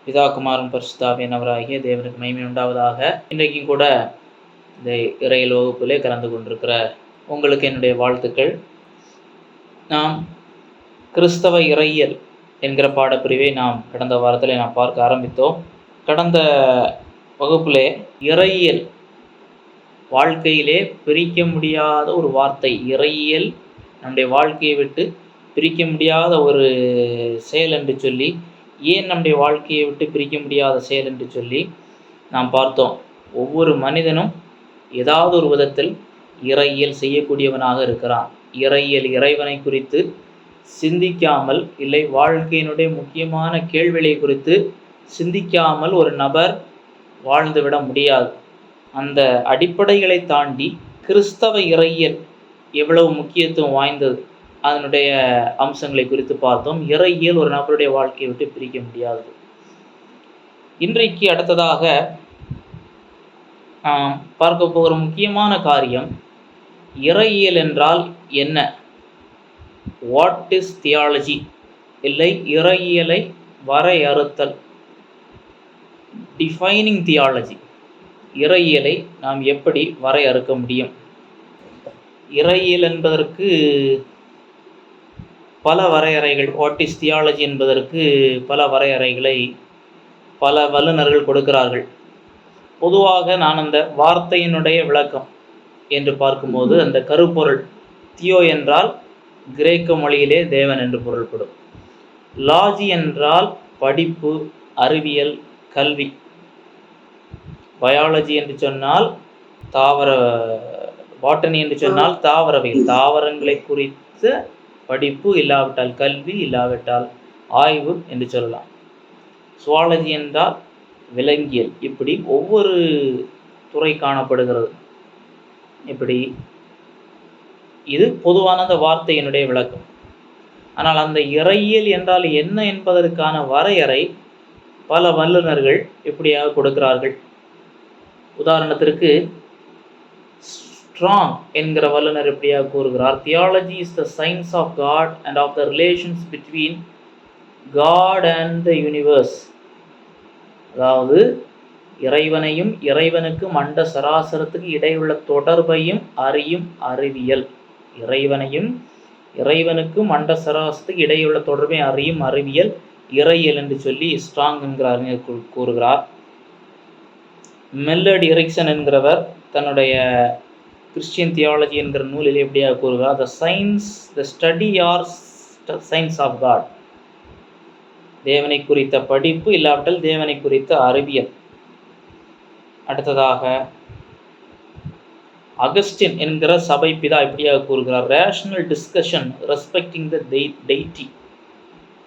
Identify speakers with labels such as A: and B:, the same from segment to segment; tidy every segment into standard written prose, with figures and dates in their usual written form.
A: பிதா குமாரன் பரிசுத்தாவின் அவராகிய தேவனுக்கு மகிமை உண்டாவதாக. இன்றைக்கும் கூட இந்த இறையியல் வகுப்பிலே கலந்து கொண்டிருக்கிற உங்களுக்கு என்னுடைய வாழ்த்துக்கள். நாம் கிறிஸ்தவ இறையியல் என்கிற பாடப்பிரிவை நாம் கடந்த வாரத்தில் பார்க்க ஆரம்பித்தோம். கடந்த வகுப்பிலே இறையியல் வாழ்க்கையிலே பிரிக்க முடியாத ஒரு வார்த்தை, இறையியல் நம்முடைய வாழ்க்கையை விட்டு பிரிக்க முடியாத ஒரு செயல் என்று சொல்லி, ஏன் நம்முடைய வாழ்க்கையை விட்டு பிரிக்க முடியாத செயல் என்று சொல்லி நாம் பார்த்தோம். ஒவ்வொரு மனிதனும் ஏதாவது ஒரு விதத்தில் இறையியல் செய்யக்கூடியவனாக இருக்கிறான். இறையியல் இறைவனை குறித்து சிந்திக்காமல், இல்லை வாழ்க்கையினுடைய முக்கியமான கேள்விகளை குறித்து சிந்திக்காமல் ஒரு நபர் வாழ்ந்துவிட முடியாது. அந்த அடிப்படைகளை தாண்டி கிறிஸ்தவ இறையியல் எவ்வளவு முக்கியத்துவம் வாய்ந்தது, அதனுடைய அம்சங்களை குறித்து பார்த்தோம். இறையியல் ஒரு நபருடைய வாழ்க்கையை விட்டு பிரிக்க முடியாதது. இன்றைக்கு அடுத்ததாக பார்க்க போகிற முக்கியமான காரியம், இறையியல் என்றால் என்ன, வாட் இஸ் தியாலஜி, இல்லை இறையியலை வரையறுத்தல், டிஃபைனிங் தியாலஜி. இறையியலை நாம் எப்படி வரையறுக்க முடியும்? இறையியல் என்பதற்கு பல வரையறைகள், வாட் இஸ் தியாலஜி என்பதற்கு பல வரையறைகளை பல வல்லுநர்கள் கொடுக்கிறார்கள். பொதுவாக நான் அந்த வார்த்தையினுடைய விளக்கம் என்று பார்க்கும்போது, அந்த கருப்பொருள், தியோ என்றால் கிரேக்க மொழியிலே தேவன் என்று பொருள்படும். லாஜி என்றால் படிப்பு, அறிவியல், கல்வி. பயாலஜி என்று சொன்னால் தாவர, பாட்டனி என்று சொன்னால் தாவரவியல், தாவரங்களை குறித்த படிப்பு, இல்லாவிட்டால் கல்வி, இல்லாவிட்டால் ஆய்வு என்று சொல்லலாம். சுவாலஜி என்றால் விலங்கியல். இப்படி ஒவ்வொரு துறை காணப்படுகிறது. இப்படி இது பொதுவான அந்த வார்த்தையினுடைய விளக்கம். ஆனால் அந்த இறையியல் என்றால் என்ன என்பதற்கான வரையறை பல வல்லுநர்கள் இப்படியாக கொடுக்கிறார்கள். உதாரணத்திற்கு ஸ்ட்ராங் என்கிற வல்லுநர் இப்படியாக கூறுகிறார், theology is the science of God and of the relations between God and the universe. அதாவது இறைவனையும் இறைவனுக்கு மண்ட சராசரத்துக்கு இடையுள்ள தொடர்பையும் அறியும் அறிவியல். இறைவனையும் இறைவனுக்கும் மண்ட சராசரத்துக்கு இடையுள்ள தொடர்பை அறியும் அறிவியல் இறையியல் என்று சொல்லி ஸ்ட்ராங் என்கிற அறிஞர் கூறுகிறார். மெல்லர்ட் எரிக்சன் என்கிறவர் தன்னுடைய கிறிஸ்டியன் தியாலஜி என்கிற நூலில் எப்படியாக கூறுகிறார், the science, the study or science of God, தேவனை குறித்த படிப்பு, இல்லாவிட்டால் தேவனை குறித்த அறிவியல். அடுத்ததாக அகஸ்டின் என்கிற சபை பிதா இப்படியாக கூறுகிறார், ரேஷனல் டிஸ்கஷன் ரெஸ்பெக்டிங் த டெய்டி,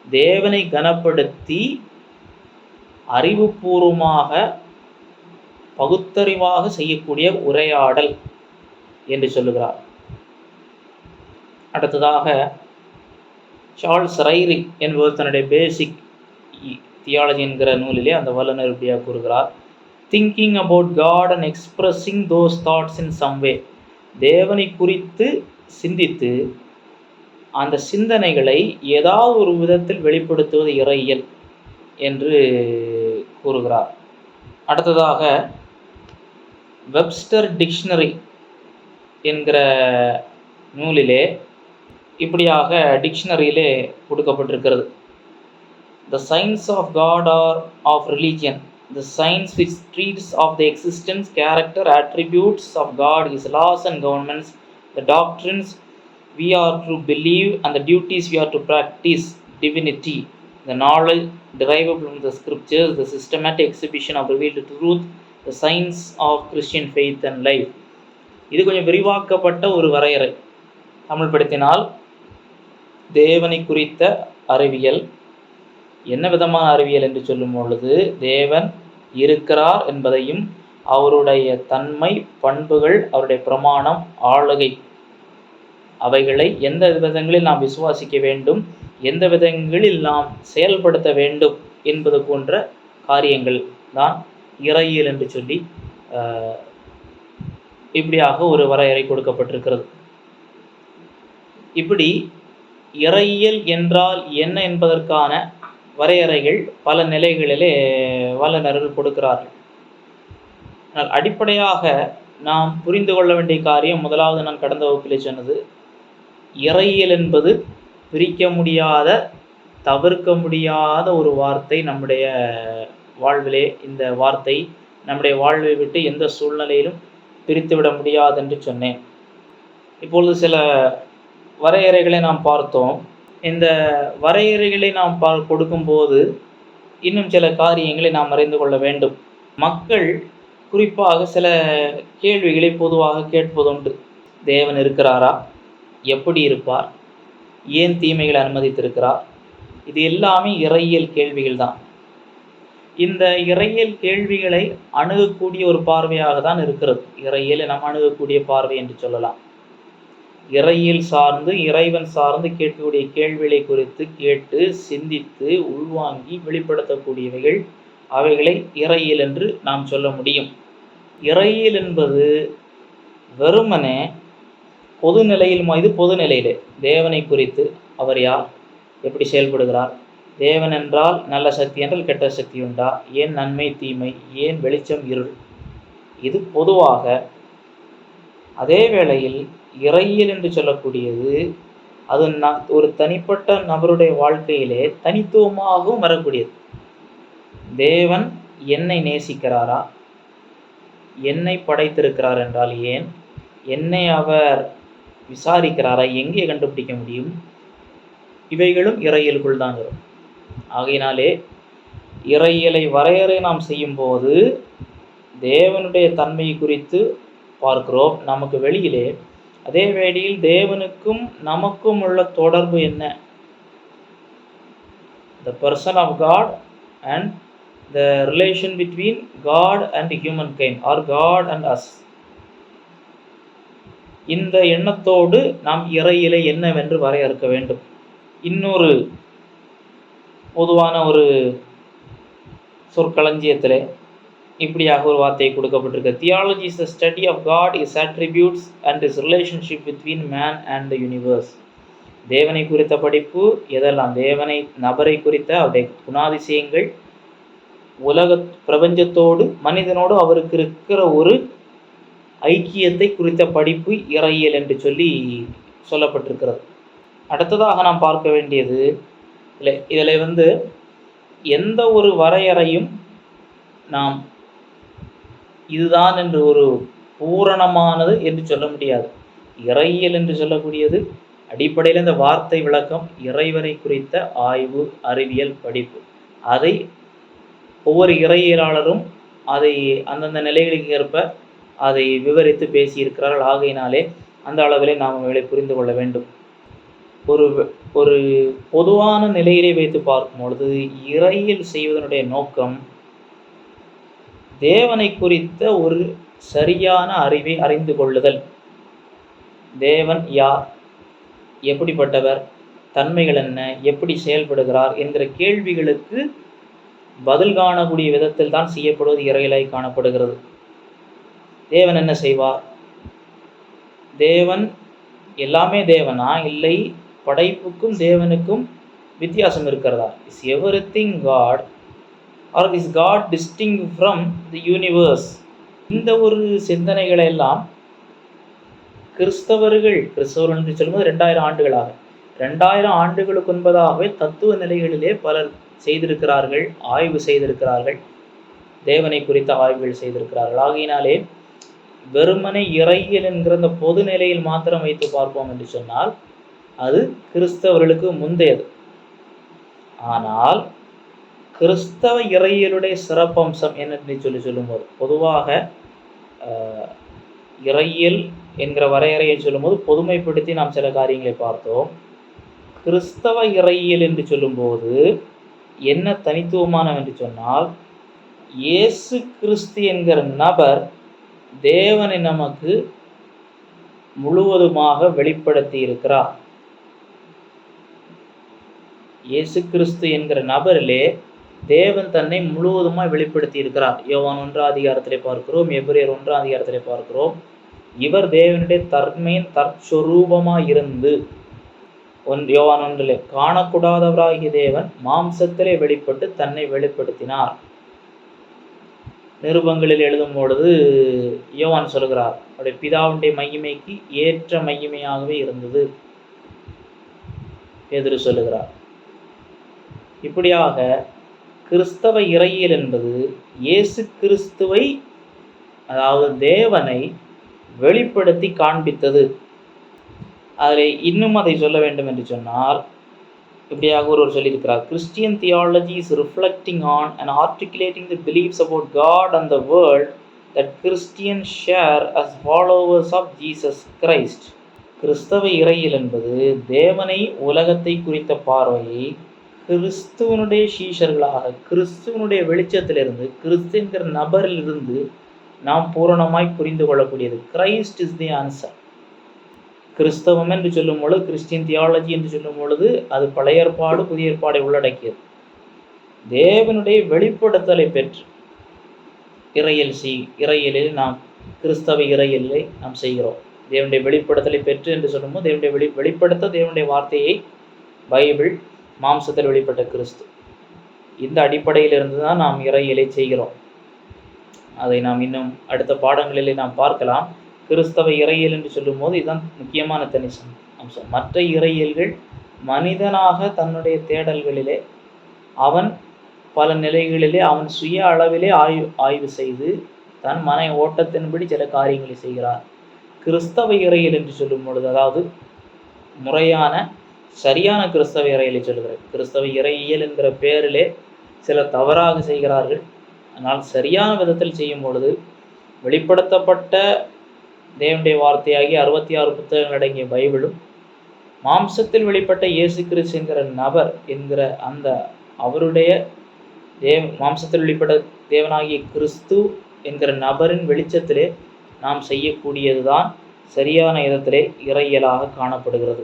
A: தேவனை கனப்படுத்தி அறிவுபூர்வமாக பகுத்தறிவாக செய்யக்கூடிய உரையாடல் என்று சொல்லுகிறார். அடுத்ததாக சார்ல்ஸ் ரைரி என்பவர் தன்னுடைய பேசிக் தியாலஜி என்கிற நூலிலே அந்த வல்லுநர் இப்படியாக கூறுகிறார், thinking about God and expressing those thoughts in some way, தேவனை குறித்து சிந்தித்து அந்த சிந்தனைகளை ஏதாவது ஒரு விதத்தில் வெளிப்படுத்துவது இறையியல் என்று கூறுகிறார். அடுத்ததாக வெப்ஸ்டர் டிக்ஷனரி என்கிற நூலிலே இப்படியாக டிக்ஷனரியிலே கொடுக்கப்பட்டிருக்கிறது, The science of God or of religion, the science which treats of the existence, character, attributes of God, His laws and governments, the doctrines we are to believe and the duties we are to practice, divinity, the knowledge derived from the scriptures, the systematic exhibition of revealed truth, the science of Christian faith and life. இது கொஞ்சம் விரிவாக்கப்பட்ட ஒரு வரையறை. தமிழ் படுத்தினால் தேவனை குறித்த அறிவியல். என்ன விதமான அறிவியல் என்று சொல்லும் பொழுது, தேவன் இருக்கிறார் என்பதையும் அவருடைய தன்மை, பண்புகள், அவருடைய பிரமாணம், ஆளுகை, அவைகளை எந்த விதங்களில் நாம் விசுவாசிக்க வேண்டும், எந்த விதங்களில் நாம் செயல்படுத்த வேண்டும் என்பது போன்ற காரியங்கள் தான் இறையியல் என்று சொல்லி இப்படியாக ஒரு வரையறை கொடுக்கப்பட்டிருக்கிறது. இப்படி இறையியல் என்றால் என்ன என்பதற்கான வரையறைகள் பல நிலைகளிலே வல்லுநர்கள் கொடுக்கிறார்கள். ஆனால் அடிப்படையாக நாம் புரிந்து கொள்ள வேண்டிய காரியம், முதலாவது நான் கடந்த வகுப்பிலே சொன்னது, இறையியல் என்பது பிரிக்க முடியாத, தவிர்க்க முடியாத ஒரு வார்த்தை நம்முடைய வாழ்விலே. இந்த வார்த்தை நம்முடைய வாழ்வை விட்டு எந்த சூழ்நிலையிலும் பிரித்துவிட முடியாது என்று சொன்னேன். இப்பொழுது சில வரையறைகளை நாம் பார்த்தோம். இந்த வரையறைகளை நாம் கொடுக்கும்போது இன்னும் சில காரியங்களை நாம் அறிந்து கொள்ள வேண்டும். மக்கள் குறிப்பாக சில கேள்விகளை பொதுவாக கேட்பதுண்டு. தேவன் இருக்கிறாரா? எப்படி இருப்பார்? ஏன் தீமைகளை அனுமதித்திருக்கிறார்? இது எல்லாமே இறையியல் கேள்விகள் தான். இந்த இறையியல் கேள்விகளை அணுகக்கூடிய ஒரு பார்வையாக தான் இருக்கிறது. இறையியலை நாம் அணுகக்கூடிய பார்வை என்று சொல்லலாம். இறையியல் சார்ந்து, இறைவன் சார்ந்து கேட்கக்கூடிய கேள்விகளை குறித்து கேட்டு சிந்தித்து உள்வாங்கி வெளிப்படுத்தக்கூடியவைகள், அவைகளை இறையியல் என்று நாம் சொல்ல முடியும். இறையியல் என்பது வெறுமனே பொதுநிலையில், இது பொதுநிலையிலே தேவனை குறித்து, அவர் யார், எப்படி செயல்படுகிறார், தேவன் என்றால் நல்ல சக்தி என்றால் கெட்ட சக்தி உண்டா, ஏன் நன்மை தீமை, ஏன் வெளிச்சம் இருள், இது பொதுவாக. அதே வேளையில் இறையியல் என்று சொல்லக்கூடியது அது ஒரு தனிப்பட்ட நபருடைய வாழ்க்கையிலே தனித்துவமாகவும் வரக்கூடியது. தேவன் என்னை நேசிக்கிறாரா? என்னை படைத்திருக்கிறார் என்றால் ஏன்? என்னை அவர் விசாரிக்கிறாரா? எங்கே கண்டுபிடிக்க முடியும்? இவைகளும் இறையியலுக்குள் தான் வரும். ஆகையினாலே இறையியலை வரையறை நாம் செய்யும்போது தேவனுடைய தன்மையை குறித்து பார்க்கிறோம் நமக்கு வெளியிலே. அதே வேளையில் தேவனுக்கும் நமக்கும் உள்ள தொடர்பு என்ன? The person of God and the relation between God and humankind or God and us. இந்த எண்ணத்தோடு நாம் இறையியலை என்னவென்று வரையறுக்க வேண்டும். இன்னொரு பொதுவான ஒரு சொற்களஞ்சியத்திலே இப்படியாக ஒரு வார்த்தை கொடுக்கப்பட்டிருக்கு. Theology is the study of God, his attributes and his relationship between man and the universe. தேவனை குறித்த படிப்பு எதெல்லாம்? தேவனை, நபரை குறித்த அவருடைய குணாதிசயங்கள், உலக பிரபஞ்சத்தோடு மனிதனோடு அவருக்கு இருக்கிற ஒரு ஐக்கியத்தை குறித்த படிப்பு இறையியல் என்று சொல்லப்பட்டிருக்கிறது. அடுத்ததாக நாம் பார்க்க வேண்டியது, இதில் எந்த ஒரு வரையறையும் நாம் இதுதான் என்று ஒரு பூரணமானது என்று சொல்ல முடியாது. இறையியல் என்று சொல்லக்கூடியது அடிப்படையில் இந்த வார்த்தை விளக்கம், இறைவனை குறித்த ஆய்வு, அறிவியல் படிப்பு. அதை ஒவ்வொரு இறையியலாளரும் அதை அந்தந்த நிலைகளுக்கு ஏற்ப அதை விவரித்து பேசியிருக்கிறார்கள். ஆகையினாலே அந்த அளவிலே நாம் அவர்களை புரிந்து கொள்ள வேண்டும். ஒரு பொதுவான நிலையிலே வைத்து பார்க்கும் பொழுது இறையியல் செய்வதனுடைய நோக்கம் தேவனை குறித்த ஒரு சரியான அறிவை அறிந்து கொள்ளுதல். தேவன் யார், எப்படிப்பட்டவர், தன்மைகள் என்ன, எப்படி செயல்படுகிறார் என்கிற கேள்விகளுக்கு பதில் காணக்கூடிய விதத்தில் தான் செய்யப்படுவது இறையியலாய் காணப்படுகிறது. தேவன் என்ன செய்வார்? தேவன் எல்லாமே தேவனா? இல்லை, படைப்புக்கும் தேவனுக்கும் வித்தியாசம் இருக்கிறதா? Is everything God or is God distinct from the universe? இந்த ஒரு சிந்தனைகளை எல்லாம் கிறிஸ்தவர்கள் என்று சொல்லும்போது 2000 ஆண்டுகளாக, 2000 ஆண்டுகளுக்கு முன்பதாகவே தத்துவ நிலைகளிலே பலர் செய்திருக்கிறார்கள், ஆய்வு செய்திருக்கிறார்கள், தேவனை குறித்த ஆய்வுகள் செய்திருக்கிறார்கள். ஆகையினாலே வெறுமனை இறையியல் என்கிற இந்த பொது நிலையில் மாத்திரம் வைத்து பார்ப்போம் என்று சொன்னால் அது கிறிஸ்தவர்களுக்கு முந்தையது. ஆனால் கிறிஸ்தவ இறையியலுடைய சிறப்பம்சம் என்னென்னு சொல்லும்போது, பொதுவாக இறையியல் என்கிற வரையறையை சொல்லும்போது பொதுமைப்படுத்தி நாம் சில காரியங்களை பார்த்தோம். கிறிஸ்தவ இறையியல் என்று சொல்லும்போது என்ன தனித்துவமானது என்று சொன்னால், இயேசு கிறிஸ்து என்கிற நபர் தேவனை நமக்கு முழுவதுமாக வெளிப்படுத்தி இருக்கிறார். இயேசு கிறிஸ்து என்கிற நபரிலே தேவன் தன்னை முழுவதுமாய் வெளிப்படுத்தி இருக்கிறார். யோவான் 1ஆம் அதிகாரத்திலே பார்க்கிறோம், எபிரேயர் 1ஆம் அதிகாரத்திலே பார்க்கிறோம். இவர் தேவனுடைய தன்மையின் தற்சொரூபமாய் இருந்து, யோவான் 1 காணக்கூடாதவராகிய தேவன் மாம்சத்திலே வெளிப்பட்டு தன்னை வெளிப்படுத்தினார். நிருபங்களில் எழுதும் பொழுது யோவான் சொல்கிறார், அவருடைய பிதாவுடைய மகிமைக்கு ஏற்ற மகிமையாகவே இருந்தது பேதுரு சொல்லுகிறார். இப்படியாக கிறிஸ்தவ இறையியல் என்பது இயேசு கிறிஸ்துவை, அதாவது தேவனை வெளிப்படுத்தி காண்பித்தது. அதில் இன்னும் அதை சொல்ல வேண்டும் என்று சொன்னால், இப்படியாக ஒருவர் சொல்லியிருக்கிறார், Christian theology is reflecting on and articulating the beliefs about God and the world that Christian share as followers of Jesus Christ. கிறிஸ்தவ இறையியல் என்பது தேவனை, உலகத்தை குறித்த பார்வையை கிறிஸ்துவனுடைய சீஷர்களாக, கிறிஸ்துவனுடைய வெளிச்சத்திலிருந்து, கிறிஸ்து என்கிற நபரிலிருந்து நாம் பூரணமாய் புரிந்து கொள்ளக்கூடியது. Christ is the answer. கிறிஸ்தவம் என்று சொல்லும் பொழுது, கிறிஸ்டியன் தியாலஜி என்று சொல்லும் பொழுது, அது பழைய ஏற்பாடு புதிய ஏற்பாடை உள்ளடக்கியது. தேவனுடைய வெளிப்படுத்தலை பெற்று இறையியலில் நாம் கிறிஸ்தவ இறையியலை நாம் செய்கிறோம். தேவனுடைய வெளிப்படுத்தலை பெற்று என்று சொல்லும்போது, தேவனுடைய வெளிப்படுத்த தேவனுடைய வார்த்தையை, பைபிள், மாம்சத்தில் வெளிப்பட்ட கிறிஸ்து, இந்த அடிப்படையிலிருந்து தான் நாம் இறையியலை செய்கிறோம். அதை நாம் இன்னும் அடுத்த பாடங்களிலே நாம் பார்க்கலாம். கிறிஸ்தவ இறையியல் என்று சொல்லும்போது இதுதான் முக்கியமான தனிசம் அம்சம். மற்ற இறையியல்கள் மனிதனாக தன்னுடைய தேடல்களிலே, அவன் பல நிலைகளிலே அவன் சுய அளவிலே ஆய்வு செய்து தன் மன ஓட்டத்தின்படி சில காரியங்களை செய்கிறார். கிறிஸ்தவ இறையியல் என்று சொல்லும் பொழுது, அதாவது முறையான சரியான கிறிஸ்தவ இறையியலை சொல்லுகிறார். கிறிஸ்தவ இறையியல் என்கிற பெயரிலே சிலர் தவறாக செய்கிறார்கள். ஆனால் சரியான விதத்தில் செய்யும் பொழுது வெளிப்படுத்தப்பட்ட தேவனுடைய வார்த்தையாகி 66 புத்தகங்கள் அடங்கிய பைபிளும், மாம்சத்தில் வெளிப்பட்ட இயேசு கிறிஸ்து என்கிற நபர் என்கிற அந்த அவருடைய மாம்சத்தில் வெளிப்பட்ட தேவனாகிய கிறிஸ்து என்கிற நபரின் வெளிச்சத்திலே நாம் செய்யக்கூடியதுதான் சரியான விதத்திலே இறையியலாக காணப்படுகிறது.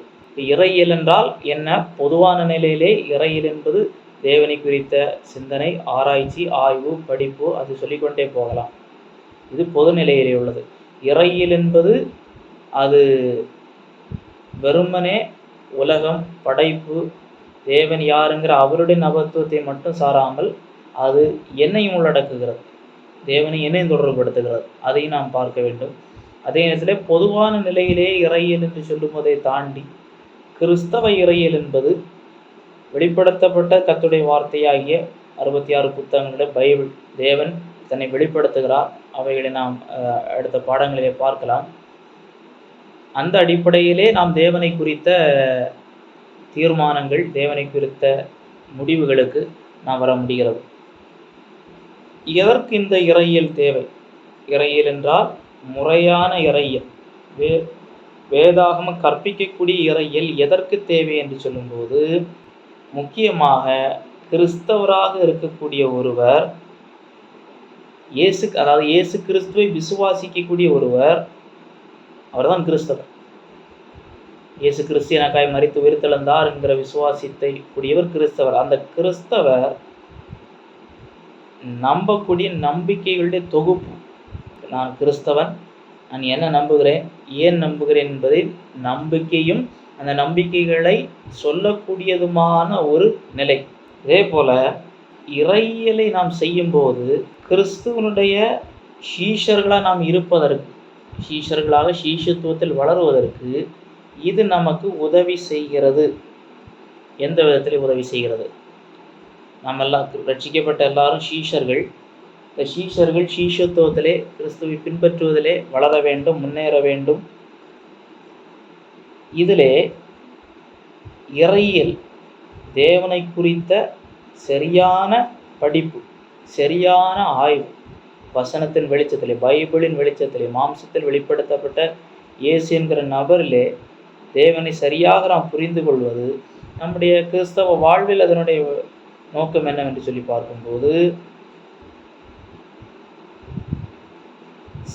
A: இறையியல் என்றால் என்ன? பொதுவான நிலையிலே இறையியல் என்பது தேவனை குறித்த சிந்தனை, ஆராய்ச்சி, ஆய்வு, படிப்பு, அது சொல்லிக்கொண்டே போகலாம். இது பொது நிலையிலே உள்ளது. இறையியல் என்பது அது வெறுமனே உலகம், படைப்பு, தேவன் யாருங்கிற அவருடைய நபத்துவத்தை மட்டும் சாராமல் அது என்னையும் உள்ளடக்குகிறது. தேவனை என்னையும் தொடர்புபடுத்துகிறது. அதையும் நாம் பார்க்க வேண்டும். அதே நேரத்தில் பொதுவான நிலையிலே இறையியல் என்று சொல்லுவதை தாண்டி கிறிஸ்தவ இறையியல் என்பது வெளிப்படுத்தப்பட்ட கர்த்தருடைய வார்த்தையாகிய 66 புத்தகங்களுடைய பைபிள், தேவன் தன்னை வெளிப்படுத்துகிறார். அவைகளை நாம் அடுத்த பாடங்களிலே பார்க்கலாம். அந்த அடிப்படையிலே நாம் தேவனை குறித்த தீர்மானங்கள், தேவனை குறித்த முடிவுகளுக்கு நாம் வர முடிகிறது. எதற்கு இந்த இறையியல் தேவை? இறையியல் என்றால் முறையான இறையியல், வேதாகமம் கற்பிக்கக்கூடிய இறையியல் எதற்கு தேவை என்று சொல்லும்போது, முக்கியமாக கிறிஸ்தவராக இருக்கக்கூடிய ஒருவர், இயேசு கிறிஸ்துவை விசுவாசிக்கக்கூடிய ஒருவர், அவர்தான் கிறிஸ்தவர். இயேசு கிறிஸ்து எனக்காய் மரித்து உயிர்த்தெழுந்தார் என்கிற விசுவாசத்தை கூடியவர் கிறிஸ்தவர். அந்த கிறிஸ்தவர் நம்பக்கூடிய நம்பிக்கைகளுடைய தொகுப்பு. நான் கிறிஸ்தவன், நான் என்ன நம்புகிறேன், ஏன் நம்புகிறேன் என்பதை நம்பிக்கையும் அந்த நம்பிக்கைகளை சொல்லக்கூடியதுமான ஒரு நிலை. இதே போல இறையியலை நாம் செய்யும்போது கிறிஸ்துவனுடைய சீஷர்களாக நாம் இருப்பதற்கு, சீஷர்களாக சீஷத்துவத்தில் வளருவதற்கு இது நமக்கு உதவி செய்கிறது. எந்த விதத்தில் உதவி செய்கிறது? நாம் எல்லாம் ரட்சிக்கப்பட்ட எல்லாரும் சீஷர்கள். இந்த சீஷர்கள் சீஷத்துவத்திலே, கிறிஸ்துவை பின்பற்றுவதிலே வளர வேண்டும், முன்னேற வேண்டும். இதிலே இறையியல், தேவனை குறித்த சரியான படிப்பு, சரியான ஆய்வு, வசனத்தின் வெளிச்சத்திலே, பைபிளின் வெளிச்சத்திலே, மாம்சத்தில் வெளிப்படுத்தப்பட்ட இயேசு என்கிற நபரிலே தேவனை சரியாக நாம் புரிந்து கொள்வது நம்முடைய கிறிஸ்தவ வாழ்வில் அதனுடைய நோக்கம் என்னவென்று சொல்லி பார்க்கும்போது,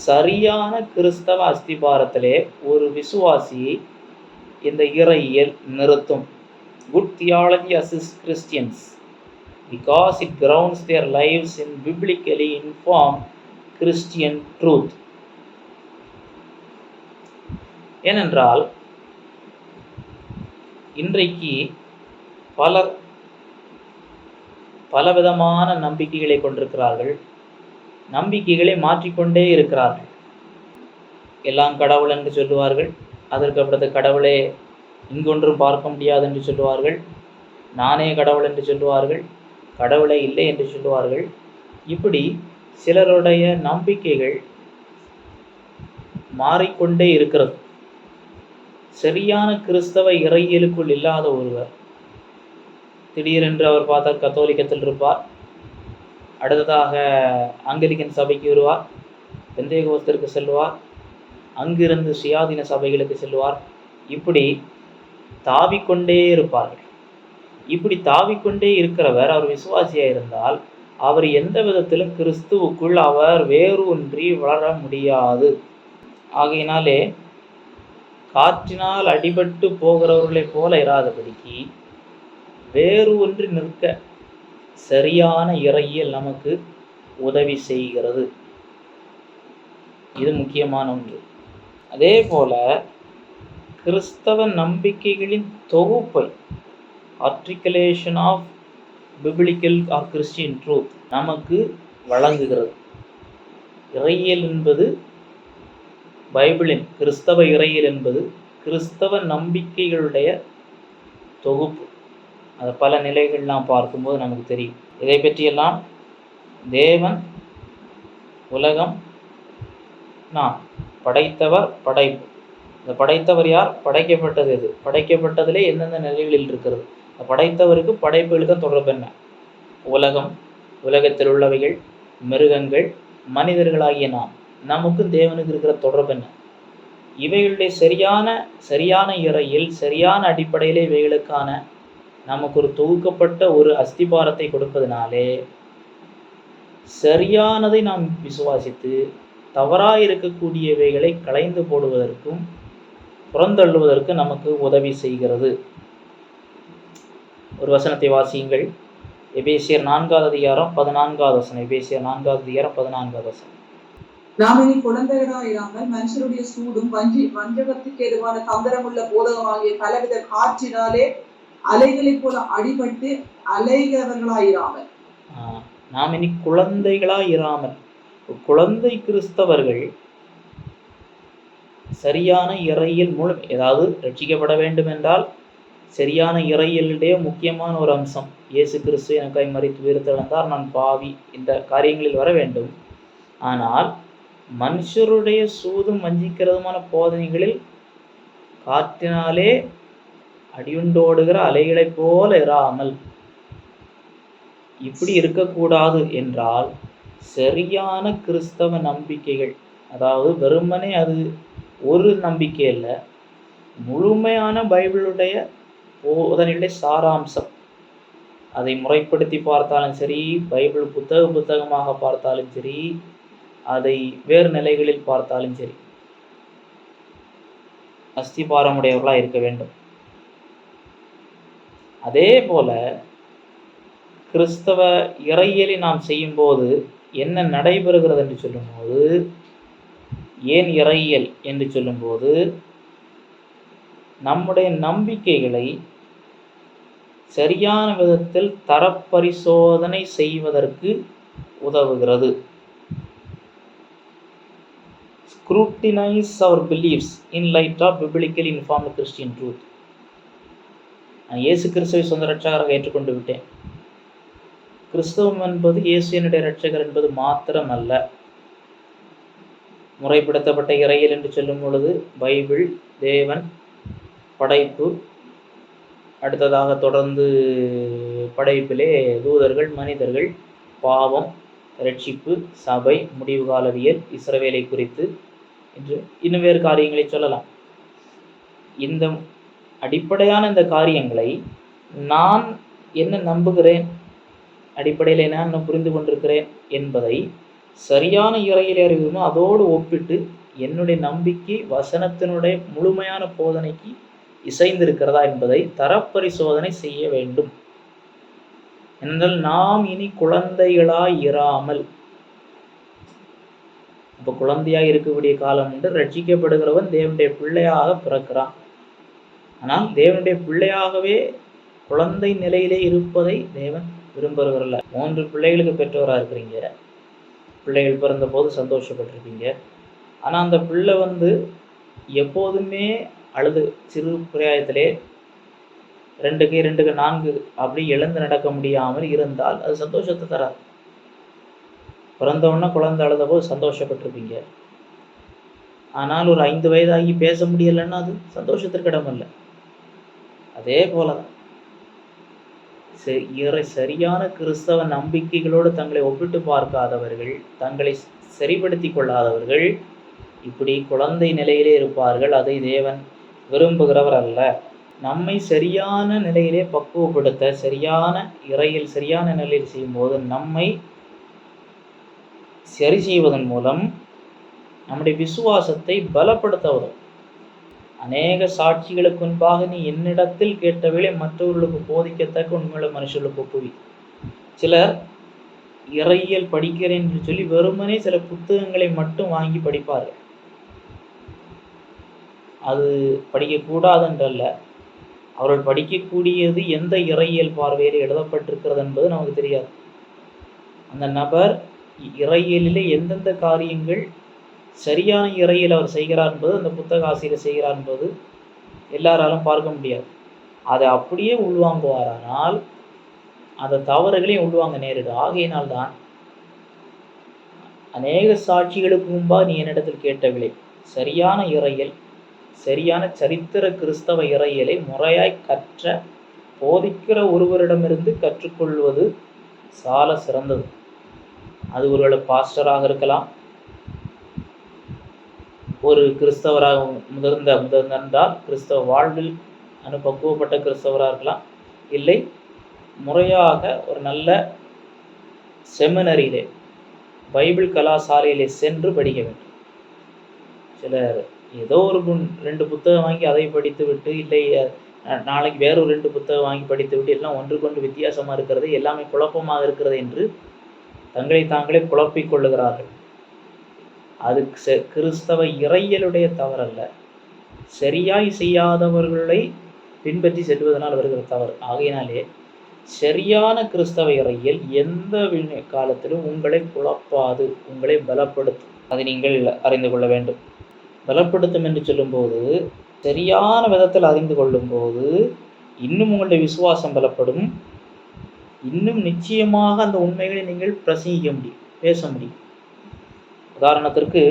A: சரியான கிறிஸ்தவ அஸ்திபாரத்திலே ஒரு விசுவாசியை இந்த இறையியல் நிறுத்தும். Good theology அசிஸ்ட்ஸ் Christians because it grounds their lives in biblically informed Christian truth. ஏனென்றால் இன்றைக்கு பலர் பலவிதமான நம்பிக்கைகளை கொண்டிருக்கிறார்கள். நம்பிக்கைகளை மாற்றிக்கொண்டே இருக்கிறார்கள். எல்லாம் கடவுள் என்று சொல்லுவார்கள். அதற்கு அடுத்து கடவுளே இங்கொன்றும் பார்க்க முடியாது என்று சொல்லுவார்கள். நானே கடவுள் என்று சொல்லுவார்கள். கடவுளே இல்லை என்று சொல்லுவார்கள். இப்படி சிலருடைய நம்பிக்கைகள் மாறிக்கொண்டே இருக்கிறது. சரியான கிறிஸ்தவ இறையியலுக்குள் இல்லாத ஒருவர் திடீரென்று அவர் பார்த்தால் கத்தோலிக்கத்தில் இருப்பார், அடுத்ததாக ஆங்கிலிக்கன் சபைக்கு வருவார், பெந்தேகோஸ்தருக்கு செல்வார், அங்கிருந்து சுயாதீன சபைகளுக்கு செல்வார். இப்படி தாவிக்கொண்டே இருப்பார்கள். இப்படி தாவிக்கொண்டே இருக்கிறவர் அவர் விசுவாசியாக இருந்தால் அவர் எந்த விதத்திலும் கிறிஸ்துவுக்குள் அவர் வேரூன்றி வளர முடியாது. ஆகையினாலே காற்றினால் அடிபட்டு போகிறவர்களைப் போல இராதபடிக்கு வேறு ஒன்று நிற்க சரியான இறையியல் நமக்கு உதவி செய்கிறது. இது முக்கியமான ஒன்று. அதே போல கிறிஸ்தவ நம்பிக்கைகளின் தொகுப்பை articulation of biblical or Christian truth நமக்கு வழங்குகிறது. இறையியல் என்பது பைபிளின் கிறிஸ்தவ இறையியல் என்பது கிறிஸ்தவ நம்பிக்கைகளுடைய தொகுப்பு. அது பல நிலைகள் நாம் பார்க்கும்போது நமக்கு தெரியும். இதை பற்றியெல்லாம் தேவன், உலகம், நான், படைத்தவர், படைப்பு. இந்த படைத்தவர் யார்? படைக்கப்பட்டது எது? படைக்கப்பட்டதிலே எந்தெந்த நிலைகளில் இருக்கிறது? படைத்தவருக்கு படைப்புகளுக்கு தொடர்பு என்ன? உலகம், உலகத்தில் உள்ளவைகள், மிருகங்கள், மனிதர்களாகிய நாம், நமக்கும் தேவனுக்கு இருக்கிற தொடர்பு என்ன? இவைகளுடைய சரியான இறையில் சரியான அடிப்படையிலே இவைகளுக்கான நமக்கு ஒரு தொகுக்கப்பட்ட ஒரு அஸ்திபாரத்தை கொடுப்பதனாலே சரியானதை நாம் விசுவாசித்து தவறாக இருக்கக்கூடியவைகளை களைந்து போடுவதற்கும் புறந்தள்ளுவதற்கும் நமக்கு உதவி செய்கிறது. ஒரு வசனத்தை வாசியுங்கள். எபேசியர் 4வது அதிகாரம் 14வது வசனம். எபேசியர் 4வது அதிகாரம் 14வது வசனம்.
B: நாம் இனி குழந்தைகளாயிராமல் மனுஷருடைய சூடும் வஞ்சகத்துக்கு எதுவான தந்திரமுள்ள போதகமாகிய பலவித காற்றினாலே அலைகளைப் போல அடிபட்டு அலைகிறவர்களாயிராமல்.
A: நாம் இனி குழந்தைகளாயிராமல். குழந்தை கிறிஸ்தவர்கள் சரியான இறையியல் மூலம், ஏதாவது ரட்சிக்கப்பட வேண்டும் என்றால் சரியான இறையியலுடைய முக்கியமான ஒரு அம்சம் இயேசு கிறிஸ்து எனக்காய் மரித்து உயிர்த்தெழுந்தார், நான் பாவி, இந்த காரியங்களில் வர வேண்டும். ஆனால் மனுஷருடைய சூதும் வஞ்சிக்கிறதுமான போதனைகளில் காற்றினாலே அடியுண்டோடுகிற அலைகளைப் போல இராமல் இப்படி இருக்கக்கூடாது என்றால் சரியான கிறிஸ்தவ நம்பிக்கைகள், அதாவது வெறுமனே அது ஒரு நம்பிக்கை அல்ல, முழுமையான பைபிளுடைய போதனையுடைய சாராம்சம். அதை முறைப்படுத்தி பார்த்தாலும் சரி, பைபிள் புத்தகமாக பார்த்தாலும் சரி, அதை வேறு நிலைகளில் பார்த்தாலும் சரி, அஸ்திபாரமுடையவர்களாக இருக்க வேண்டும். அதே போல கிறிஸ்தவ இறையியலை நாம் செய்யும்போது என்ன நடைபெறுகிறது என்று சொல்லும்போது, ஏன் இறையியல் என்று சொல்லும்போது, நம்முடைய நம்பிக்கைகளை சரியான விதத்தில் தரப்பரிசோதனை செய்வதற்கு உதவுகிறது. Scrutinize our beliefs in light of biblically informed Christian truth. நான் இயேசு கிறிஸ்துவை சொந்த இரட்சகராக ஏற்றுக்கொண்டு விட்டேன். கிறிஸ்தவம் என்பது இயேசு என்னுடைய இரட்சகர் என்பது மாத்திரம் அல்ல. முறைப்படுத்தப்பட்ட இறையியல் என்று சொல்லும் பொழுது பைபிள், தேவன், படைப்பு, அடுத்ததாக தொடர்ந்து படைப்பிலே தூதர்கள், மனிதர்கள், பாவம், இரட்சிப்பு, சபை, முடிவு காலவியல், இஸ்ரவேலை குறித்து என்று இன்னும் வேறு காரியங்களை சொல்லலாம். இந்த அடிப்படையான இந்த காரியங்களை நான் என்ன நம்புகிறேன், அடிப்படையில் நான் புரிந்து கொண்டிருக்கிறேன் என்பதை சரியான இறையியல் அறிவுமோ அதோடு ஒப்பிட்டு என்னுடைய நம்பிக்கை வசனத்தினுடைய முழுமையான போதனைக்கு இசைந்திருக்கிறதா என்பதை தரப்பரிசோதனை செய்ய வேண்டும். என்றால் நாம் இனி குழந்தைகளாய் இராமல், இப்போ குழந்தையாக இருக்கக்கூடிய காலம் உண்டு. ரட்சிக்கப்படுகிறவன் தேவனுடைய பிள்ளையாக பிறக்கிறான். ஆனால் தேவனுடைய பிள்ளையாகவே குழந்தை நிலையிலே இருப்பதை தேவன் விரும்புகிறவரல்ல. 3 பிள்ளைகளுக்கு பெற்றவராக இருக்கிறீங்க, பிள்ளைகள் பிறந்த போது சந்தோஷப்பட்டிருப்பீங்க. ஆனால் அந்த பிள்ளை எப்போதுமே அழுது சிறு பிராயத்திலே 2க்கு 2க்கு 4 அப்படி எழுந்து நடக்க முடியாமல் இருந்தால் அது சந்தோஷத்தை தராது. பிறந்தவுடனே குழந்தை அழுத போது சந்தோஷப்பட்டிருப்பீங்க. ஆனால் ஒரு 5 வயதாகி பேச முடியலைன்னா அது சந்தோஷத்திற்கு இடமல்ல. அதே போலதான் சரியான கிறிஸ்தவ நம்பிக்கைகளோடு தங்களை ஒப்பிட்டு பார்க்காதவர்கள், தங்களை சரிப்படுத்தி கொள்ளாதவர்கள் இப்படி குழந்தை நிலையிலே இருப்பார்கள். அதை தேவன் விரும்புகிறவர் அல்ல. நம்மை சரியான நிலையிலே பக்குவப்படுத்த, சரியான இறையில் சரியான நிலையில் செய்யும்போது நம்மை சரி செய்வதன் மூலம் நம்முடைய விசுவாசத்தை பலப்படுத்த உதவும். அநேக சாட்சிகளுக்கு முன்பாக நீ என்னிடத்தில் கேட்டவேளை மற்றவர்களுக்கு போதிக்கத்தக்க உண்மையுள்ள மனுஷர்களுக்கு ஒப்புவி. சிலர் இறையியல் படிக்கிறேன் என்று சொல்லி வெறுமனே சில புத்தகங்களை மட்டும் வாங்கி படிப்பார்கள். அது படிக்கக்கூடாதென்றல்ல, அவர்கள் படிக்கக்கூடியது எந்த இறையியல் பார்வையில் எழுதப்பட்டிருக்கிறது என்பது நமக்கு தெரியாது. அந்த நபர் இறையியலிலே எந்தெந்த காரியங்கள் சரியான இறையில் அவர் செய்கிறார் என்பது, அந்த புத்தக ஆசிரியர் செய்கிறார் என்பது எல்லாராலும் பார்க்க முடியாது. அதை அப்படியே உள்வாங்குவாரானால் அந்த தவறுகளையும் உள்வாங்க நேரிடும். ஆகையினால்தான் அநேக சாட்சிகளுக்கு முன்பாக நீ என்னிடத்தில் கேட்டவில்லை, சரியான இறையல், சரியான சரித்திர கிறிஸ்தவ இறையலை முறையாய் கற்ற போதிக்கிற ஒருவரிடமிருந்து கற்றுக்கொள்வது சால சிறந்தது. அது ஒருவேளை பாஸ்டராக இருக்கலாம், ஒரு கிறிஸ்தவராக முதிர்ந்தால் கிறிஸ்தவ வாழ்வில் அனுபக்குவப்பட்ட கிறிஸ்தவராக இருக்கலாம், இல்லை முறையாக ஒரு நல்ல செமினரியிலே பைபிள் கலாசாலையிலே சென்று படிக்க வேண்டும். சிலர் ஏதோ ஒரு 2 புத்தகம் வாங்கி அதை படித்து விட்டு, இல்லை நாளைக்கு வேறொரு 2 புத்தகம் வாங்கி படித்து விட்டு, எல்லாம் ஒன்றுக்கொன்று வித்தியாசமாக இருக்கிறது, எல்லாமே குழப்பமாக இருக்கிறது என்று தங்களை தாங்களே குழப்பிக் கொள்ளுகிறார்கள். அது கிறிஸ்தவ இறையலுடைய தவறல்ல, சரியாய் செய்யாதவர்களை பின்பற்றி செல்வதனால் வருகிற தவறு. ஆகையினாலே சரியான கிறிஸ்தவ இறையல் எந்த காலத்திலும் உங்களை குழப்பாது, உங்களை பலப்படுத்தும். அதை நீங்கள் அறிந்து கொள்ள வேண்டும். பலப்படுத்தும் என்று சொல்லும்போது, சரியான விதத்தில் அறிந்து கொள்ளும்போது இன்னும் உங்களுடைய விசுவாசம் பலப்படும். இன்னும் நிச்சயமாக அந்த உண்மைகளை நீங்கள் பிரசங்கிக்க முடியும், பேச முடியும். உதாரணத்திற்கு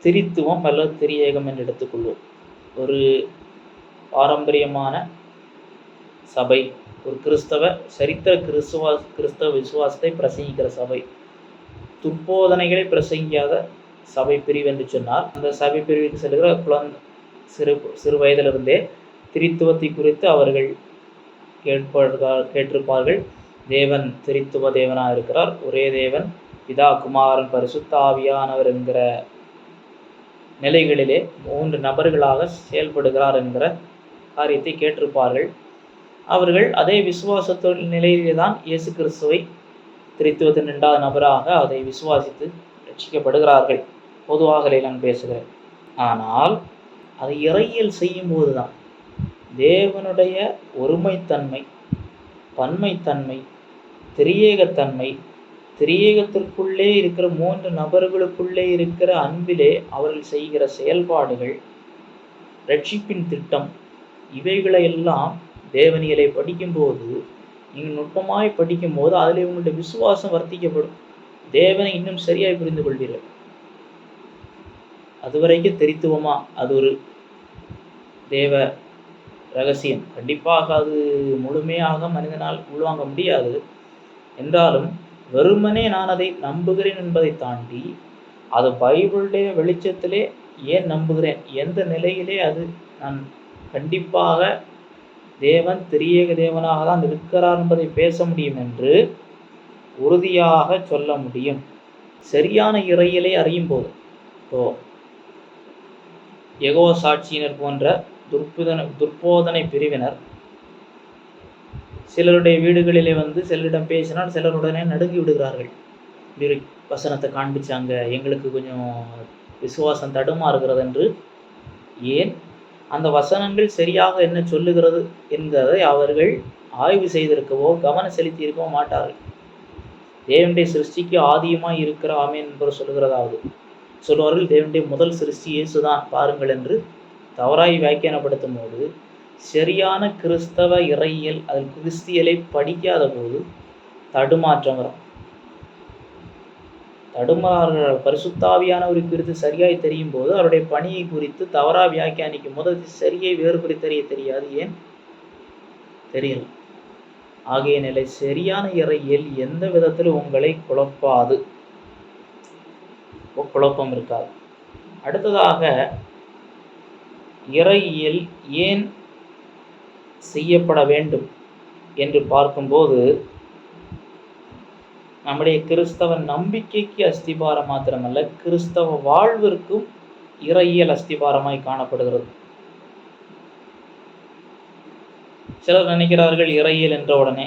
A: திரித்துவம் அல்லது திரியேகம் என்று எடுத்துக்கொள்வோம். ஒரு பாரம்பரியமான சபை, ஒரு கிறிஸ்தவ சரித்திர கிறிஸ்தவ விசுவாசத்தை பிரசங்கிக்கிற சபை, துர்போதனைகளை பிரசங்கிக்காத சபை பிரிவு என்று சொன்னால், அந்த சபை பிரிவுக்கு செல்கிற சிறு வயதிலிருந்தே திரித்துவத்தை குறித்து அவர்கள் கேட்டிருப்பார்கள். தேவன் திரித்துவ தேவனாக இருக்கிறார், ஒரே தேவன் பிதா குமாரன் பரிசுத்த ஆவியானவர் என்கிற நிலைகளிலே 3 நபர்களாக செயல்படுகிறார் என்கிற காரியத்தை கேட்டிருப்பார்கள். அவர்கள் அதே விசுவாச நிலையிலே தான் இயேசு கிறிஸ்துவை திரித்துவத்தின் 2வது நபராக அதை விசுவாசித்து ரட்சிக்கப்படுகிறார்கள். பொதுவாக நான் பேசுகிறேன். ஆனால் அதை இறையியல் செய்யும்போது தான் தேவனுடைய ஒருமைத்தன்மை, பன்மைத்தன்மை, திரியேகத்தன்மை, திரியேகத்திற்குள்ளே இருக்கிற 3 நபர்களுக்குள்ளே இருக்கிற அன்பிலே அவர்கள் செய்கிற செயல்பாடுகள், ரட்சிப்பின் திட்டம், இவைகளையெல்லாம் தேவனியலை படிக்கும்போது, நீங்கள் நுட்பமாய் படிக்கும்போது அதில் உங்களுடைய விசுவாசம் வர்த்திக்கப்படும். தேவனை இன்னும் சரியாய் புரிந்து கொள்வீர்கள். அதுவரைக்கும் தெரித்துவமா, அது ஒரு தேவ ரகசியம். கண்டிப்பாக அது முழுமையாக மனிதனால் உள்வாங்க முடியாது. என்றாலும் வெறுமனே நான் அதை நம்புகிறேன் என்பதை தாண்டி, அது பைபிளுடைய வெளிச்சத்திலே ஏன் நம்புகிறேன், எந்த நிலையிலே அது நான் கண்டிப்பாக தேவன் திரியேக தேவனாக தான் இருக்கிறார் என்பதை பேச முடியும் என்று உறுதியாக சொல்ல முடியும். சரியான இறையிலை அறியும் போது. யெகோவா சாட்சியினர் போன்ற துர்போதனை பிரிவினர் சிலருடைய வீடுகளிலே சிலரிடம் பேசினால் சிலருடனே நடுங்கி விடுகிறார்கள். இப்படி வசனத்தை காண்பிச்சாங்க, எங்களுக்கு கொஞ்சம் விசுவாசம் தடுமாறுகிறது என்று. ஏன்? அந்த வசனங்கள் சரியாக என்ன சொல்லுகிறது என்பதை அவர்கள் ஆய்வு செய்திருக்கவோ கவனம் செலுத்தி இருக்கவோ மாட்டார்கள். தேவனுடைய சிருஷ்டிக்கு ஆதியமாய் இருக்கிற ஆமென் என்பவர் சொல்லுவார்கள் தேவனுடைய முதல் சிருஷ்டி இயேசுதான் பாருங்கள் என்று தவறாய் வியாக்கியானப்படுத்தும் போது, சரியான கிறிஸ்தவ இறையியல் அதில் கிறிஸ்தியலை படிக்காத போது தடுமாற்றம் வரும். தடுமாறுகள் பரிசுத்தாவியானவரை குறித்து சரியாய் தெரியும் போது அவருடைய பணியை குறித்து தவறாக வியாக்கியானிக்கும் போது அது சரியை வேறுபடி தெரியாது. ஏன் தெரியல. ஆகிய நிலை சரியான இறையியல் எந்த விதத்தில் உங்களை குழப்பாது, குழப்பம் இருக்காது. அடுத்ததாக இறையியல் ஏன் செய்யப்பட வேண்டும் என்று பார்க்கும்போது, நம்முடைய கிறிஸ்தவ நம்பிக்கைக்கு அஸ்திபாரம் மாத்திரமல்ல, கிறிஸ்தவ வாழ்விற்கும் இறையியல் அஸ்திபாரமாய் காணப்படுகிறது. சிலர் நினைக்கிறார்கள் இறையியல் என்ற உடனே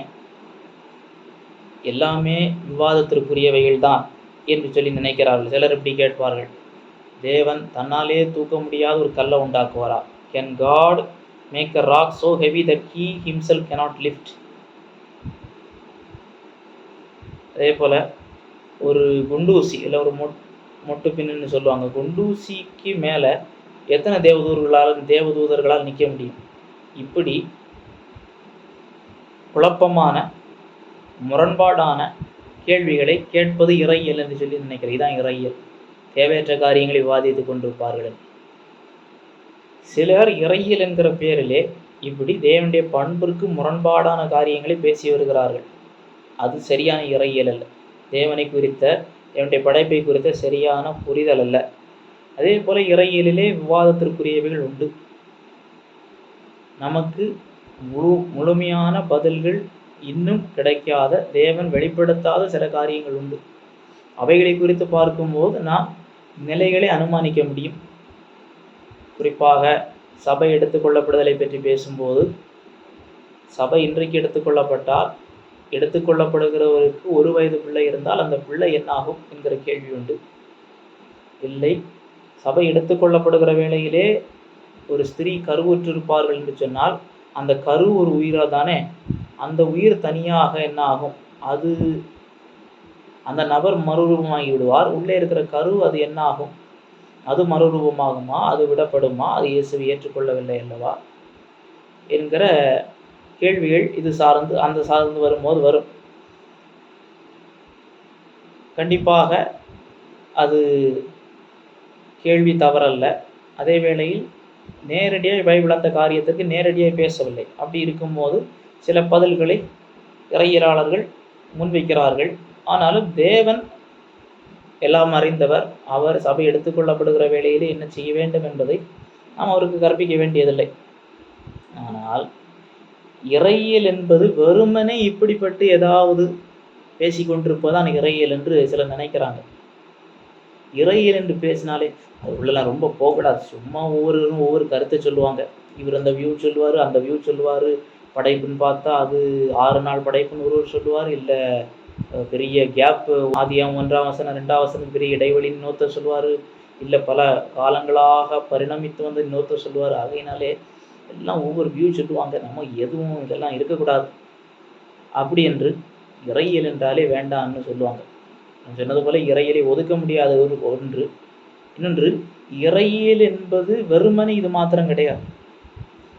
A: எல்லாமே விவாதத்திற்குரியவைகள் தான் என்று சொல்லி நினைக்கிறார்கள். சிலர் இப்படி கேட்பார்கள், தேவன் தன்னாலே தூக்க முடியாத ஒரு கல்லை உண்டாக்குவாரா? Can God make a rock so heavy that he himself cannot lift? அதே போல் ஒரு குண்டூசி இல்லை ஒரு மொட்டு பின்னு சொல்லுவாங்க, குண்டூசிக்கு மேலே எத்தனை தேவதூதர்களால் நிற்க முடியும்? இப்படி குழப்பமான முரண்பாடான கேள்விகளை கேட்பது இறையியல் என்று சொல்லி நினைக்கிறேன். இதுதான் இறையியல். தேவையற்ற காரியங்களை விவாதித்து கொண்டிருப்பார்கள். சிலர் இறையியல் என்கிற பேரிலே இப்படி தேவனுடைய பண்பிற்கு முரண்பாடான காரியங்களை பேசி வருகிறார்கள். அது சரியான இறையியல் அல்ல. தேவனை குறித்த தேவனுடைய படைப்பை குறித்த சரியான புரிதல் அல்ல. அதே போல இறையியலிலே விவாதத்திற்குரியவைகள் உண்டு. நமக்கு முழுமையான பதில்கள் இன்னும் கிடைக்காத, தேவன் வெளிப்படுத்தாத சில காரியங்கள் உண்டு. அவைகளை குறித்து பார்க்கும்போது நாம் நிலைகளை அனுமானிக்க முடியும். குறிப்பாக சபை எடுத்துக்கொள்ளப்படுதலை பற்றி பேசும்போது, சபை இன்றைக்கு எடுத்துக்கொள்ளப்படுகிறவருக்கு 1 வயது பிள்ளை இருந்தால் அந்த பிள்ளை என்ன ஆகும் என்கிற கேள்வி உண்டு. இல்லை, சபை எடுத்துக்கொள்ளப்படுகிற வேளையிலே ஒரு ஸ்திரீ கருவுற்றிருப்பார்கள் என்று சொன்னால் அந்த கரு ஒரு உயிராக தானே, அந்த உயிர் தனியாக என்ன ஆகும்? அது அந்த நபர் மறுரூபமாகி விடுவார். உள்ளே இருக்கிற கரு அது என்ன ஆகும்? அது மறுரூபமாகுமா? அது விடப்படுமா? அது இயேசுவை ஏற்றுக்கொள்ளவில்லை அல்லவா என்கிற கேள்விகள் இது சார்ந்து வரும்போது வரும். கண்டிப்பாக அது கேள்வி தவறல்ல. அதே வேளையில் நேரடியாக பைபிள் அந்த காரியத்திற்கு நேரடியாக பேசவில்லை. அப்படி இருக்கும்போது சில பதில்களை இறையியலாளர்கள் முன்வைக்கிறார்கள். ஆனாலும் தேவன் எல்லாம் அறிந்தவர். அவர் சபை எடுத்துக்கொள்ளப்படுகிற வேளையிலே என்ன செய்ய வேண்டும் என்பதை நாம் அவருக்கு கற்பிக்க வேண்டியதில்லை. ஆனால் இறையியல் என்பது வெறுமனே இப்படிப்பட்டு ஏதாவது பேசிக்கொண்டிருப்பதான் இறையியல் என்று சிலர் நினைக்கிறாங்க. இறையியல் என்று பேசினாலே அது உள்ளெல்லாம் ரொம்ப போகக்கூடாது. சும்மா ஒவ்வொருவரும் ஒவ்வொரு கருத்தை சொல்லுவாங்க. இவர் அந்த வியூ சொல்லுவார், அந்த வியூ சொல்லுவார். படைப்புன்னு பார்த்தா அது 6 நாள் படைப்புன்னு ஒருவர் சொல்லுவார். இல்லை பெரிய கேப்பு, ஆதியாம் 1ஆம் வசனம் 2ஆம் வசனம் பெரிய இடைவெளின்னு இன்னொருத்தர் சொல்லுவார். இல்லை பல காலங்களாக பரிணமித்து வந்து இன்னொருத்தர் சொல்லுவார். ஆகையினாலே எல்லாம் ஒவ்வொரு வியூ சொல்லுவாங்க. நம்ம எதுவும் இதெல்லாம் இருக்கக்கூடாது அப்படி என்று இறையியல் என்றாலே வேண்டாம்னு சொல்லுவாங்க. நான் சொன்னது போல இறையியலை ஒதுக்க முடியாத ஒன்று. இன்னொன்று, இறையியல் என்பது வெறுமனே இது மாத்திரம் கிடையாது.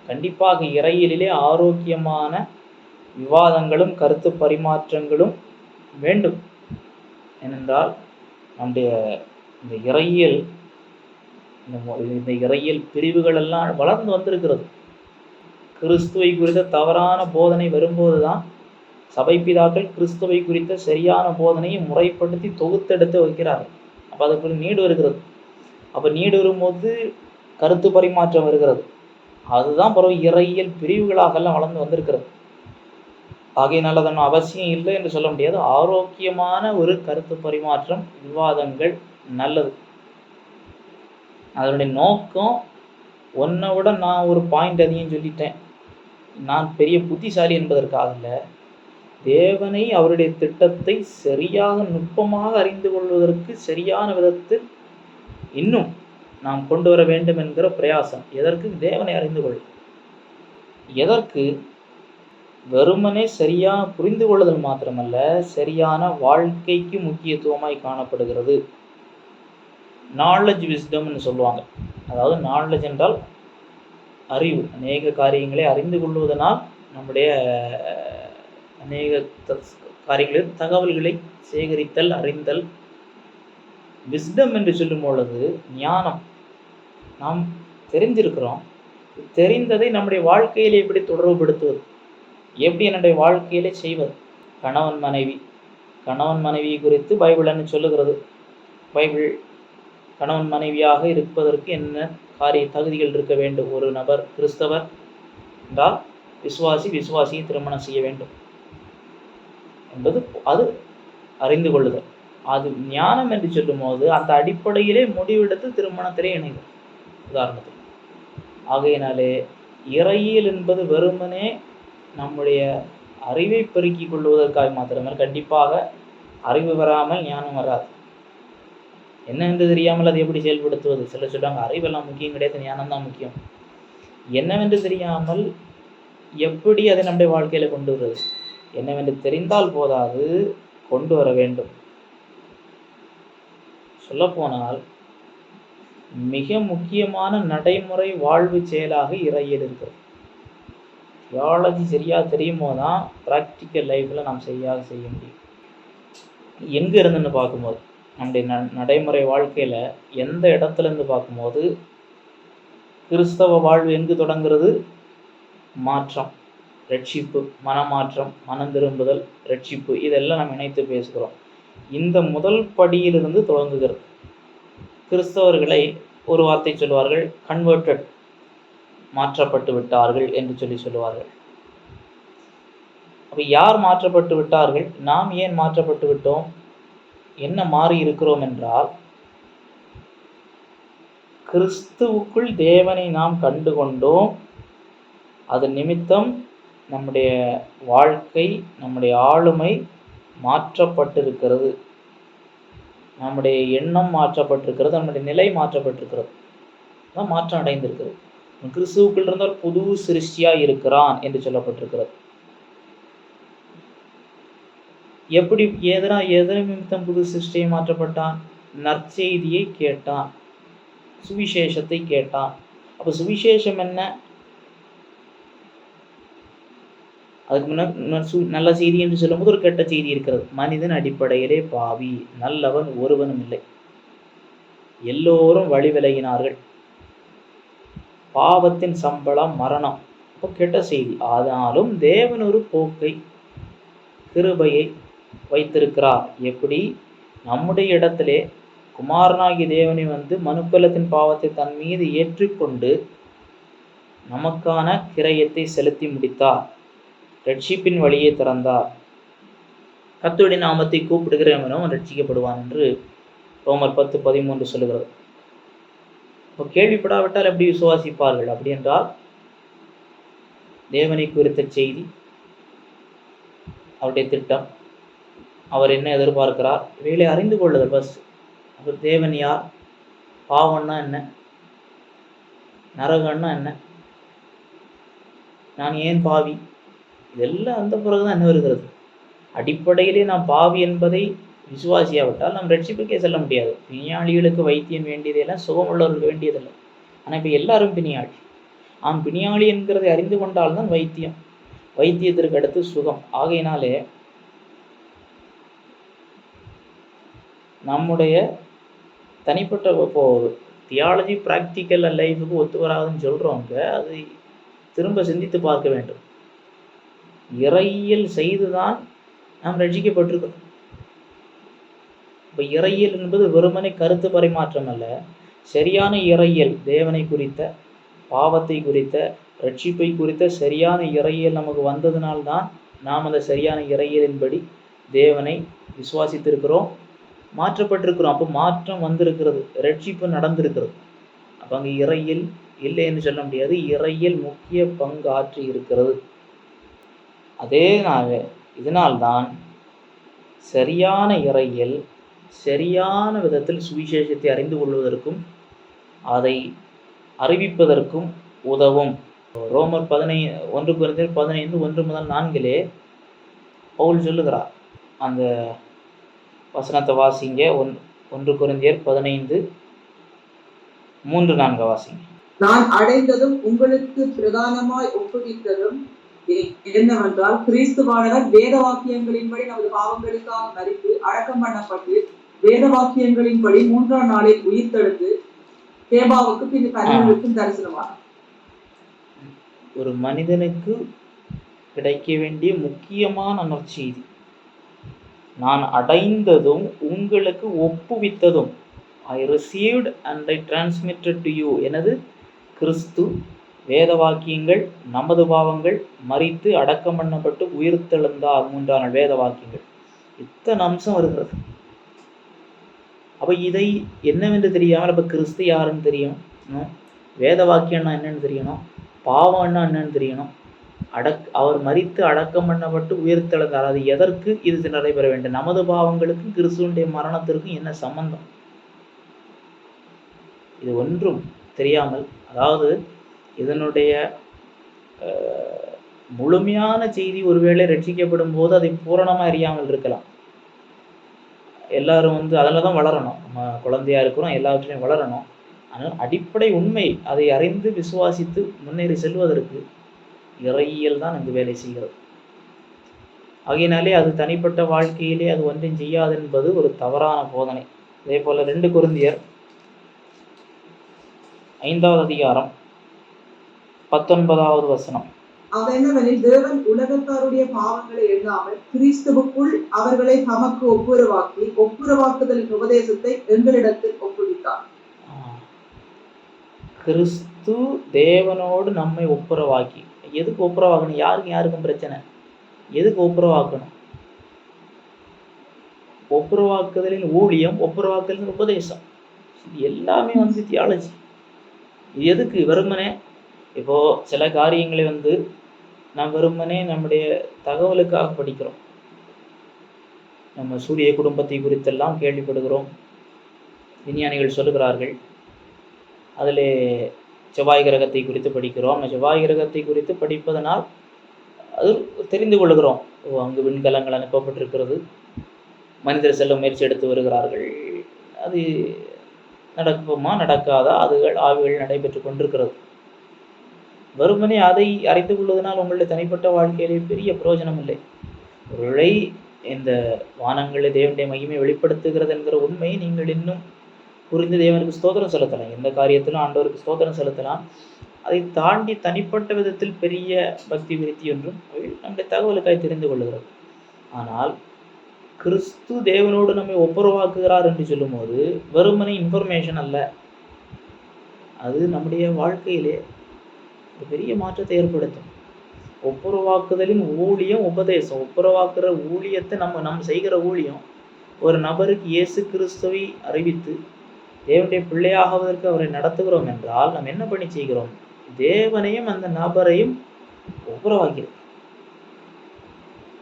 A: கண்டிப்பாக இறையியலிலே ஆரோக்கியமான விவாதங்களும் கருத்து பரிமாற்றங்களும் வேண்டும். ஏனென்றால் நம்முடைய இந்த இறையியல் பிரிவுகள் எல்லாம் வளர்ந்து வந்திருக்கிறது. கிறிஸ்துவை குறித்த தவறான போதனை வரும்போது தான் சபை பிதாக்கள் கிறிஸ்துவை குறித்த சரியான போதனையை முறைப்படுத்தி தொகுத்தெடுத்து வைக்கிறார்கள். அப்போ அதுக்கு நீடு வருகிறது. அப்போ நீடு வரும்போது கருத்து பரிமாற்றம் வருகிறது. அதுதான் பிறகு இறையியல் பிரிவுகளாகலாம் வளர்ந்து வந்திருக்கிறது. ஆகையினால் அதன் அவசியம் இல்லை என்று சொல்ல முடியாது. ஆரோக்கியமான ஒரு கருத்து பரிமாற்றம், விவாதங்கள் நல்லது. அதனுடைய நோக்கம் ஒன்றை விட நான் ஒரு பாயிண்ட் அதிகம் சொல்லிட்டேன், நான் பெரிய புத்திசாலி என்பதற்காக இல்லை. தேவனை, அவருடைய திட்டத்தை சரியாக நுட்பமாக அறிந்து கொள்வதற்கு சரியான விதத்தில் இன்னும் நாம் கொண்டு வர வேண்டும் என்கிற பிரயாசம். எதற்கு? தேவனை அறிந்து கொள். எதற்கு? வெறுமனே சரியாக புரிந்து கொள்ளுதல் மாத்திரமல்ல, சரியான வாழ்க்கைக்கு முக்கியத்துவமாய் காணப்படுகிறது. நாலேஜ் விஸ்டம்னு சொல்லுவாங்க. அதாவது நாலேஜ் என்றால் அறிவு. அநேக காரியங்களை அறிந்து கொள்வதனால் நம்முடைய அநேக காரியங்களில் தகவல்களை சேகரித்தல், அறிந்தல். விஸ்டம் என்று சொல்லும் பொழுது ஞானம். நாம் தெரிஞ்சிருக்கிறோம், தெரிந்ததை நம்முடைய வாழ்க்கையில் எப்படி தொடர்புபடுத்துவது, எப்படி என்னுடைய வாழ்க்கையிலே செய்வது. கணவன் மனைவி, கணவன் மனைவி குறித்து பைபிள் என்ன சொல்லுகிறது? பைபிள் கணவன் மனைவியாக இருப்பதற்கு என்ன காரிய தகுதிகள் இருக்க வேண்டும்? ஒரு நபர் கிறிஸ்தவர் என்றால் விசுவாசியை திருமணம் செய்ய வேண்டும் என்பது அது அறிந்து கொள்ளுதல். அது ஞானம் என்று சொல்லும் போது அந்த அடிப்படையிலே முடிவெடுத்து திருமணத்திலே இணைகள். உதாரணத்துக்கு ஆகையினாலே இறையியல் என்பது வெறுமனே நம்முடைய அறிவை பெருக்கிக் கொள்வதற்காக மாத்திரமே. கண்டிப்பாக அறிவு வராமல் ஞானம் வராது. என்னவென்று தெரியாமல் அதை எப்படி செயல்படுத்துவது? சிலர் சொல்லுவாங்க அறிவெல்லாம் முக்கியம் கிடையாது, ஞானம் தான் முக்கியம். என்னவென்று தெரியாமல் எப்படி அதை நம்முடைய வாழ்க்கையில கொண்டு வருவது? என்னவென்று தெரிந்தால் போதாது, கொண்டு வர வேண்டும். சொல்லப்போனால் மிக முக்கியமான நடைமுறை வாழ்வு செயலாக இறையியல் இருக்கிறது. தியாலஜி சரியாக தெரியும் போதுதான் ப்ராக்டிக்கல் லைஃப்பில் நாம் சரியாக செய்ய முடியும். எங்கே இருந்துன்னு பார்க்கும்போது நம்முடைய நடைமுறை வாழ்க்கையில் எந்த இடத்துலேருந்து பார்க்கும்போது கிறிஸ்தவ வாழ்வு எங்கு தொடங்குறது? மாற்றம், ரட்சிப்பு, மனமாற்றம், மனம் திரும்புதல், ரட்சிப்பு, இதெல்லாம் நாம் இணைத்து பேசுகிறோம். இந்த முதல் படியிலிருந்து தொடங்குகிறது. கிறிஸ்தவர்களை ஒரு வார்த்தை சொல்வார்கள், கன்வெர்டட், மாற்றப்பட்டு விட்டார்கள் என்று சொல்லுவார்கள். அப்போ யார் மாற்றப்பட்டு விட்டார்கள்? நாம் ஏன் மாற்றப்பட்டு விட்டோம்? என்ன மாறி இருக்கிறோம் என்றால், கிறிஸ்துவுக்குள் தேவனை நாம் கண்டு கொண்டோம். அது நிமித்தம் நம்முடைய வாழ்க்கை, நம்முடைய ஆளுமை மாற்றப்பட்டிருக்கிறது, நம்முடைய எண்ணம் மாற்றப்பட்டிருக்கிறது, நம்முடைய நிலை மாற்றப்பட்டிருக்கிறது, தான் மாற்றம் அடைந்திருக்கிறது. கிறிஸ்துவுக்குள் இருந்தால் புது சிருஷ்டியா இருக்கிறான் என்று சொல்லப்பட்டிருக்கிறது. எப்படி எதனை நிமித்தம் புது சிருஷ்டியை மாற்றப்பட்டான்? நற்செய்தியை கேட்டான், சுவிசேஷத்தை கேட்டான். அப்போ சுவிசேஷம் என்ன? அதுக்கு முன்னாடி நல்ல செய்தி என்று சொல்லும்போது ஒரு கெட்ட செய்தி இருக்கிறது. மனிதன் அடிப்படையிலே பாவி, நல்லவன் ஒருவனும் இல்லை, எல்லோரும் வழி விலகினார்கள், பாவத்தின் சம்பளம் மரணம். அப்போ கெட்ட செய்தி. ஆனாலும் தேவன் ஒரு போக்கை, கிருபையை வைத்திருக்கிறார். எப்படி? நம்முடைய இடத்திலே குமாரனாகிய தேவனை மனுக்குலத்தின் பாவத்தை தன் மீது ஏற்றுக்கொண்டு நமக்கான கிரயத்தை செலுத்தி முடித்தார், ரட்சிப்பின் வழியை திறந்தார். கர்த்தருடைய நாமத்தை கூப்பிடுகிறவனும் ரட்சிக்கப்படுவான் என்று ரோமர் 10:13 சொல்லுகிறது. இப்போ கேள்விப்படாவிட்டால் எப்படி விசுவாசிப்பார்கள்? அப்படி என்றால் தேவனை குறித்த செய்தி, அவருடைய திட்டம், அவர் என்ன எதிர்பார்க்கிறார், இவைகளை அறிந்து கொள்ளுதல் பஸ். அவர் தேவன் யார், பாவம்னா என்ன, நரகம்னா என்ன, நான் ஏன் பாவி, இதெல்லாம் அந்த பிறகுதான் என்ன வருகிறது. அடிப்படையிலே நாம் பாவி என்பதை விசுவாசியாவிட்டால் நாம் ரட்சிப்புக்கே செல்ல முடியாது. பிணியாளிகளுக்கு வைத்தியம் வேண்டியதெல்லாம் சுகமுள்ளவர்களுக்கு வேண்டியதில்லை. ஆனால் இப்போ எல்லாரும் பிணியாளி. பிணியாளி என்கிறதை அறிந்து கொண்டால்தான் வைத்தியம், வைத்தியத்திற்கு அடுத்து சுகம். ஆகையினாலே நம்முடைய தனிப்பட்ட தியாலஜி ப்ராக்டிக்கல் லைஃபுக்கு ஒத்து வராதுன்னு சொல்கிறவங்க அது திரும்ப சிந்தித்து பார்க்க வேண்டும். இறையியல் செய்துதான் நாம் ரட்சிக்கப்பட்டிருக்கிறோம். இப்போ இறையியல் என்பது வெறுமனை கருத்து பரிமாற்றம் அல்ல, சரியான இறையியல், தேவனை குறித்த, பாவத்தை குறித்த, ரட்சிப்பை குறித்த சரியான இறையியல் நமக்கு வந்ததினால்தான் நாம் அந்த சரியான இறையியலின்படி தேவனை விசுவாசித்திருக்கிறோம், மாற்றப்பட்டிருக்கிறோம். அப்போ மாற்றம் வந்திருக்கிறது, ரட்சிப்பு நடந்திருக்கிறது. அப்போ அங்கே இறையியல் இல்லை என்று சொல்ல முடியாது, இறையியல் முக்கிய பங்கு ஆற்றி இருக்கிறது. இதனால்தான் சரியான இறையியல் சரியான விதத்தில் சுவிசேஷத்தை அறிந்து கொள்வதற்கும் அதை அறிவிப்பதற்கும் உதவும். ரோமர் 1 கொரிந்தியர் 15 1 முதல் 4 பவுல் சொல்லுகிறார். அந்த வசனத்தை வாசிங்க. 1 கொரிந்தியர் 15 3 4 வாசிங்க.
B: நான் அடைந்ததும் உங்களுக்கு பிரதானமாய் ஒப்புவித்ததும் என்னவென்றால், கிறிஸ்துவானவர் வேத வாக்கியங்களின்படி நமது பாவங்களுக்காக மரித்து அடக்கம் பண்ணப்பட்டு வேத வாக்கியங்களின்படி 3ஆம் நாளில் உயிர்த்தெழுந்து தேவாவுக்கு பின் கர்த்தருக்கும் தரிசனமானார்.
A: ஒரு மனிதனுக்கு கிடைக்க வேண்டிய முக்கியமான நற்செய்தி, நான் அடைந்ததும் உங்களுக்கு ஒப்புவித்ததும், I received and I transmitted to you. எனது கிறிஸ்து வேத வாக்கியங்கள், நமது பாவங்கள், மரித்து அடக்கம் பண்ணப்பட்டு உயிர்த்தெழுந்தார் 3ஆம் நாள், வேத வாக்கியங்கள். இத்தனை அம்சம் வருகிறது. அப்போ இதை என்னவென்று தெரியாமல் அப்போ கிறிஸ்து யாருன்னு தெரியும், வேத வாக்கியம்னா என்னன்னு தெரியணும், பாவம்னா என்னன்னு தெரியணும், அவர் மரித்து அடக்கம் பண்ணப்பட்டு உயிர்த்தெழுந்தார். அது எதற்கு இது நடைபெற வேண்டும்? நமது பாவங்களுக்கும் கிறிஸ்துவனுடைய மரணத்திற்கும் என்ன சம்பந்தம்? இது ஒன்றும் தெரியாமல், அதாவது இதனுடைய முழுமையான செய்தி ஒருவேளை ரட்சிக்கப்படும் போது அதை பூரணமாக அறியாமல் இருக்கலாம். எல்லாரும் அதில் தான் வளரணும். நம்ம குழந்தையா இருக்கிறோம், எல்லாவற்றையும் வளரணும். ஆனால் அடிப்படை உண்மை அதை அறிந்து விசுவாசித்து முன்னேறி செல்வதற்கு இறையியல் தான் அங்கு வேலை செய்கிறது. ஆகையினாலே அது தனிப்பட்ட வாழ்க்கையிலே அது ஒன்றும் செய்யாது என்பது ஒரு தவறான போதனை. அதே போல 2 கொரிந்தியர் 5ஆம் அதிகாரம் 19ஆவது வசனம்.
B: அதென்னவெனில், தேவன் உலகத்தாருடைய பாவங்களை எண்ணாமல் கிறிஸ்துவுக்குள் அவர்களை தமக்கு ஒப்புரவாக்குதலின் உபதேசத்தை எங்களிடத்தில் ஒப்புவித்தார்.
A: கிறிஸ்து தேவனோடு நம்மை ஒப்புரவாக்கி. எதுக்கு ஒப்புரவாக்கணும்? யாருக்கும் பிரச்சனை, எதுக்கு ஒப்புரவாக்கணும்? ஒப்புரவாக்குதலின் ஊழியம், ஒப்புரவாக்குதலின் உபதேசம், இது எல்லாமே தியாலஜி. இது எதுக்கு? வெறுமனே இப்போ சில காரியங்களை நாம் வெறுமனே நம்முடைய தகவலுக்காக படிக்கிறோம். நம்ம சூரிய குடும்பத்தை குறித்தெல்லாம் கேள்விப்படுகிறோம், விஞ்ஞானிகள் சொல்லுகிறார்கள். அதில் செவ்வாய் கிரகத்தை குறித்து படிக்கிறோம். செவ்வாய் கிரகத்தை குறித்து படிப்பதனால் அது தெரிந்து கொள்கிறோம், அங்கு விண்கலங்கள் அனுப்பப்பட்டிருக்கிறது, மனிதர் செல்ல முயற்சி எடுத்து வருகிறார்கள். அது நடக்குமா நடக்காதா? அதுகள் ஆய்வுகள் நடைபெற்று கொண்டிருக்கிறது. வெறுமனே அதை அறிந்து கொள்வதனால் உங்களுடைய தனிப்பட்ட வாழ்க்கையிலே பெரிய பிரயோஜனம் இல்லை. ஒருவேளை இந்த வானங்களில் தேவனுடைய மகிமை வெளிப்படுத்துகிறது என்கிற உண்மை நீங்கள் இன்னும் புரிந்து தேவனுக்கு ஸ்தோத்திரம் செலுத்தலாம். எந்த காரியத்திலும் ஆண்டவருக்கு ஸ்தோத்திரம் செலுத்தலாம். அதை தாண்டி தனிப்பட்ட விதத்தில் பெரிய பக்தி விருத்தி ஒன்றும் நம்முடைய தகவலுக்காய் தெரிந்து கொள்ளுகிறது. ஆனால் கிறிஸ்து தேவனோடு நம்மை ஒப்புரவாக்குகிறார் என்று சொல்லும்போது வெறுமனே இன்ஃபர்மேஷன் அல்ல, அது நம்முடைய வாழ்க்கையிலே ஒரு பெரிய மாற்றத்தை ஏற்படுத்தும். ஒப்புரவாக்குதலின் ஊழியம் உபதேசம். ஒப்புரவாக்குற ஊழியத்தை நம்ம செய்கிற ஊழியம் ஒரு நபருக்கு இயேசு கிறிஸ்துவை அறிவித்து தேவனுடைய பிள்ளையாகுவதற்கு அவரை நடத்துகிறோம் என்றால் நம்ம என்ன பண்ணி செய்கிறோம்? தேவனையும் அந்த நபரையும் ஒப்புரவாக்கிறோம்.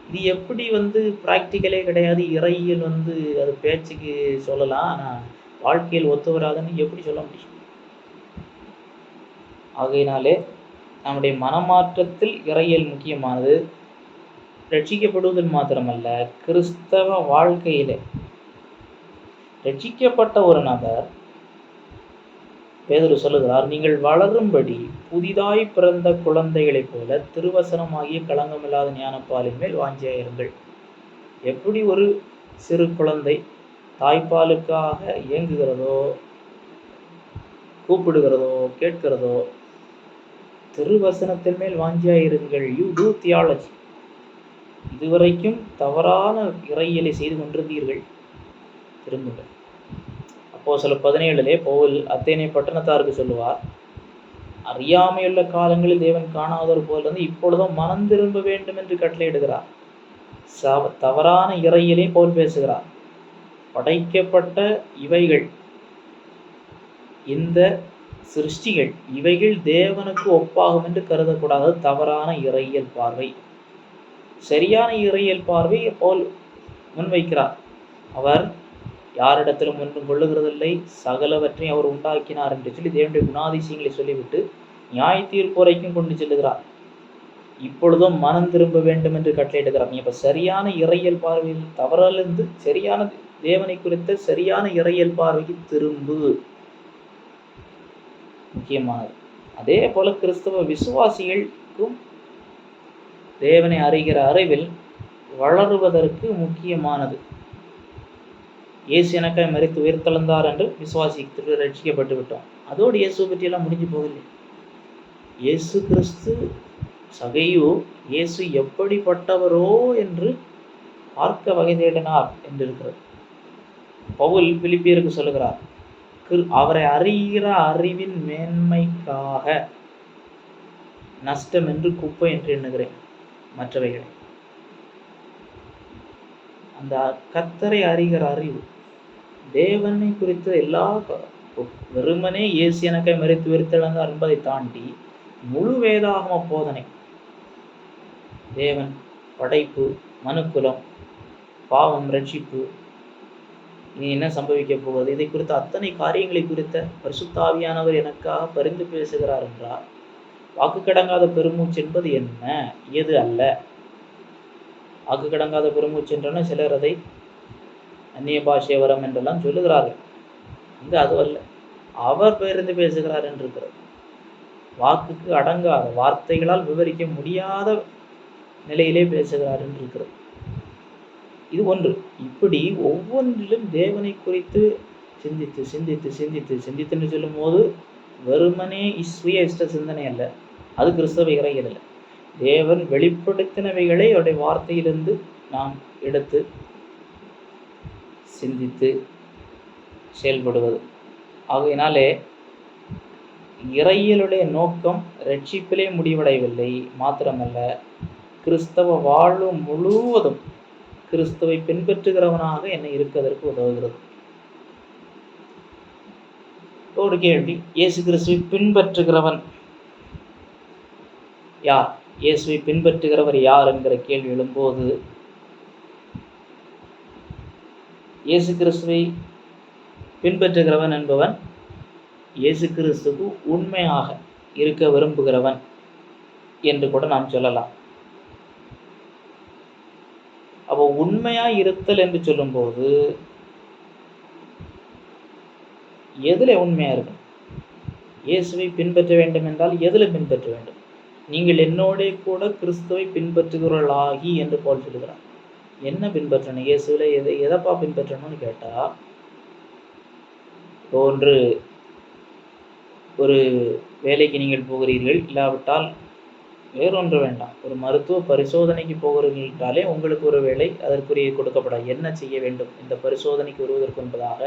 A: இது எப்படி ப்ராக்டிக்கலே கிடையாது. இறையியல் அது பேச்சுக்கு சொல்லலாம், ஆனால் வாழ்க்கையில் ஒத்து வராதுன்னு எப்படி சொல்ல முடியும்? ஆகையினாலே நம்முடைய மனமாற்றத்தில் இறையியல் முக்கியமானது. ரட்சிக்கப்படுவதில் மாத்திரமல்ல, கிறிஸ்தவ வாழ்க்கையிலே ரட்சிக்கப்பட்ட ஒரு நபர், பேதுரு சொல்லுகிறார், நீங்கள் வளரும்படி புதிதாய் பிறந்த குழந்தைகளைப் போல திருவசனமாகிய களங்கமில்லாத ஞானப்பாலின் மேல் வாஞ்சியாயிருங்கள். எப்படி ஒரு சிறு குழந்தை தாய்ப்பாலுக்காக இயங்குகிறதோ, கூப்பிடுகிறதோ, கேட்கிறதோ, திருவசனத்தின் மேல் வாஞ்சியாயிருங்கள். You two theology. இதுவரைக்கும் தவறான இறையியலை செய்து கொண்டிருந்தீர்கள், திரும்புங்கள். அப்போஸ்தலர் 17 பவுல் அத்தேனே பட்டணத்தாருக்கு சொல்லுவார், அறியாமையுள்ள காலங்களில் தேவன் காணாதவர் போல இப்பொழுதும் மனம் திரும்ப வேண்டும் என்று கட்டளையிடுகிறார். தவறான இறையிலே பவுல் பேசுகிறார். படைக்கப்பட்ட இவைகள், இந்த சிருஷ்டிகள், இவைகள் தேவனுக்கு ஒப்பாகும் என்று கருதக்கூடாது. தவறான இறையியல் பார்வை. சரியான இறையியல் பார்வை பவுல் முன்வைக்கிறார். அவர் யாரிடத்திலும் ஒன்றும் கொள்ளுகிறதில்லை, சகலவற்றையும் அவர் உண்டாக்கினார் என்று சொல்லி தேவனுடைய குணாதிசயங்களை சொல்லிவிட்டு நியாய தீர்ப்பு வரைக்கும் கொண்டு செல்லுகிறார். இப்பொழுதும் மனம் திரும்ப வேண்டும் என்று கட்டளையிடுகிறார். நீ இப்ப சரியான இறையியல் பார்வையில் தவறலிருந்து சரியான தேவனை குறித்த சரியான இறையியல் பார்வைக்கு திரும்பு. முக்கியமானது. அதே போல கிறிஸ்தவ விசுவாசிகளுக்கும் தேவனை அறிகிற அறிவில் வளருவதற்கு முக்கியமானது. இயேசு எனக்காய் மரித்து உயிர்த்தெழுந்தார் என்று விசுவாசித்து ரட்சிக்கப்பட்டு விட்டோம். அதோடு இயேசு பற்றியெல்லாம் முடிஞ்சு போகவில்லை. இயேசு கிறிஸ்து சகையு இயேசு எப்படிப்பட்டவரோ என்று பார்க்க வகை தேடினார் என்று இருக்கிறது. பவுல் பிலிப்பியருக்கு சொல்லுகிறார், அவரை அறிகிற அறிவின் மேன்மைக்காக நஷ்டம் என்று குப்பை என்று எண்ணுகிறேன் மற்றவைகளை. அந்த கர்த்தரை அறிகிற அறிவு, தேவனை குறித்த எல்லா வெறுமனே இயேசு எனக்காய் மரித்து உயிர்த்தெழுந்தார் என்பதை தாண்டி முழு வேதாகம போதனை, தேவன், படைப்பு, மனுக்குலம், பாவம், ரட்சிப்பு, இனி என்ன சம்பவிக்க போவது, இதை குறித்த அத்தனை காரியங்களை குறித்த பரிசுத்த ஆவியானவர் எனக்காக பரிந்து பேசுகிறார் என்றார். வாக்கு கடங்காத பெருமூச்சு என்பது என்ன, எது அல்ல? வாக்கு கடங்காத பெருமூச்சு என்றன சிலர் அதை அந்நிய பாஷை வரம் என்றெல்லாம் சொல்லுகிறார்கள். இங்கு அது அல்ல, அவர் பரிந்து பேசுகிறார் என்றிருக்கிறது. வாக்குக்கு அடங்காத, வார்த்தைகளால் விவரிக்க முடியாத நிலையிலே பேசுகிறார் என்று இருக்கிறது. இது ஒன்று. இப்படி ஒவ்வொன்றிலும் தேவனை குறித்து சிந்தித்து சிந்தித்து சிந்தித்து சிந்தித்துன்னு சொல்லும் போது வெறுமனே சுய இஷ்ட சிந்தனை அல்ல, அது கிறிஸ்தவ இறையியல் அல்ல. தேவன் வெளிப்படுத்தினவைகளை அவருடைய வார்த்தையிலிருந்து நாம் எடுத்து சிந்தித்து செயல்படுவது. ஆகையினாலே இறையியலுடைய நோக்கம் ரட்சிப்பிலே முடிவடையவில்லை, மாத்திரமல்ல கிறிஸ்தவ வாழ்வு முழுவதும் கிறிஸ்துவை பின்பற்றுகிறவனாக என்னை இருப்பதற்கு உதவுகிறது. ஒரு கேள்வி, இயேசு கிறிஸ்துவை பின்பற்றுகிறவன் யார்? இயேசுவை பின்பற்றுகிறவர் யார் என்கிற கேள்வி எழும்போது, இயேசு கிறிஸ்துவை பின்பற்றுகிறவன் என்பவன் இயேசு கிறிஸ்துக்கு உண்மையாக இருக்க விரும்புகிறவன் என்று கூட நாம் சொல்லலாம். அப்போ உண்மையாய் இருத்தல் என்று சொல்லும்போது எதுல உண்மையா இருக்கணும்? இயேசுவை பின்பற்ற வேண்டும் என்றால் எதுல பின்பற்ற வேண்டும்? நீங்கள் என்னோட கூட கிறிஸ்துவை பின்பற்றுகிறவர்களாகி என்று போல் சொல்லுகிறார். என்ன பின்பற்றணும்? இயேசுல எதைப்பா பின்பற்றணும்னு கேட்டா, ஒன்று, ஒரு வேலைக்கு நீங்கள் போகிறீர்கள், இல்லாவிட்டால் வேறொன்று வேண்டாம், ஒரு மருத்துவ பரிசோதனைக்கு போகிறீர்கள் என்றாலே உங்களுக்கு ஒரு வேலை அதற்குரிய கொடுக்கப்படாது. என்ன செய்ய வேண்டும் இந்த பரிசோதனைக்கு வருவதற்கு என்பதாக,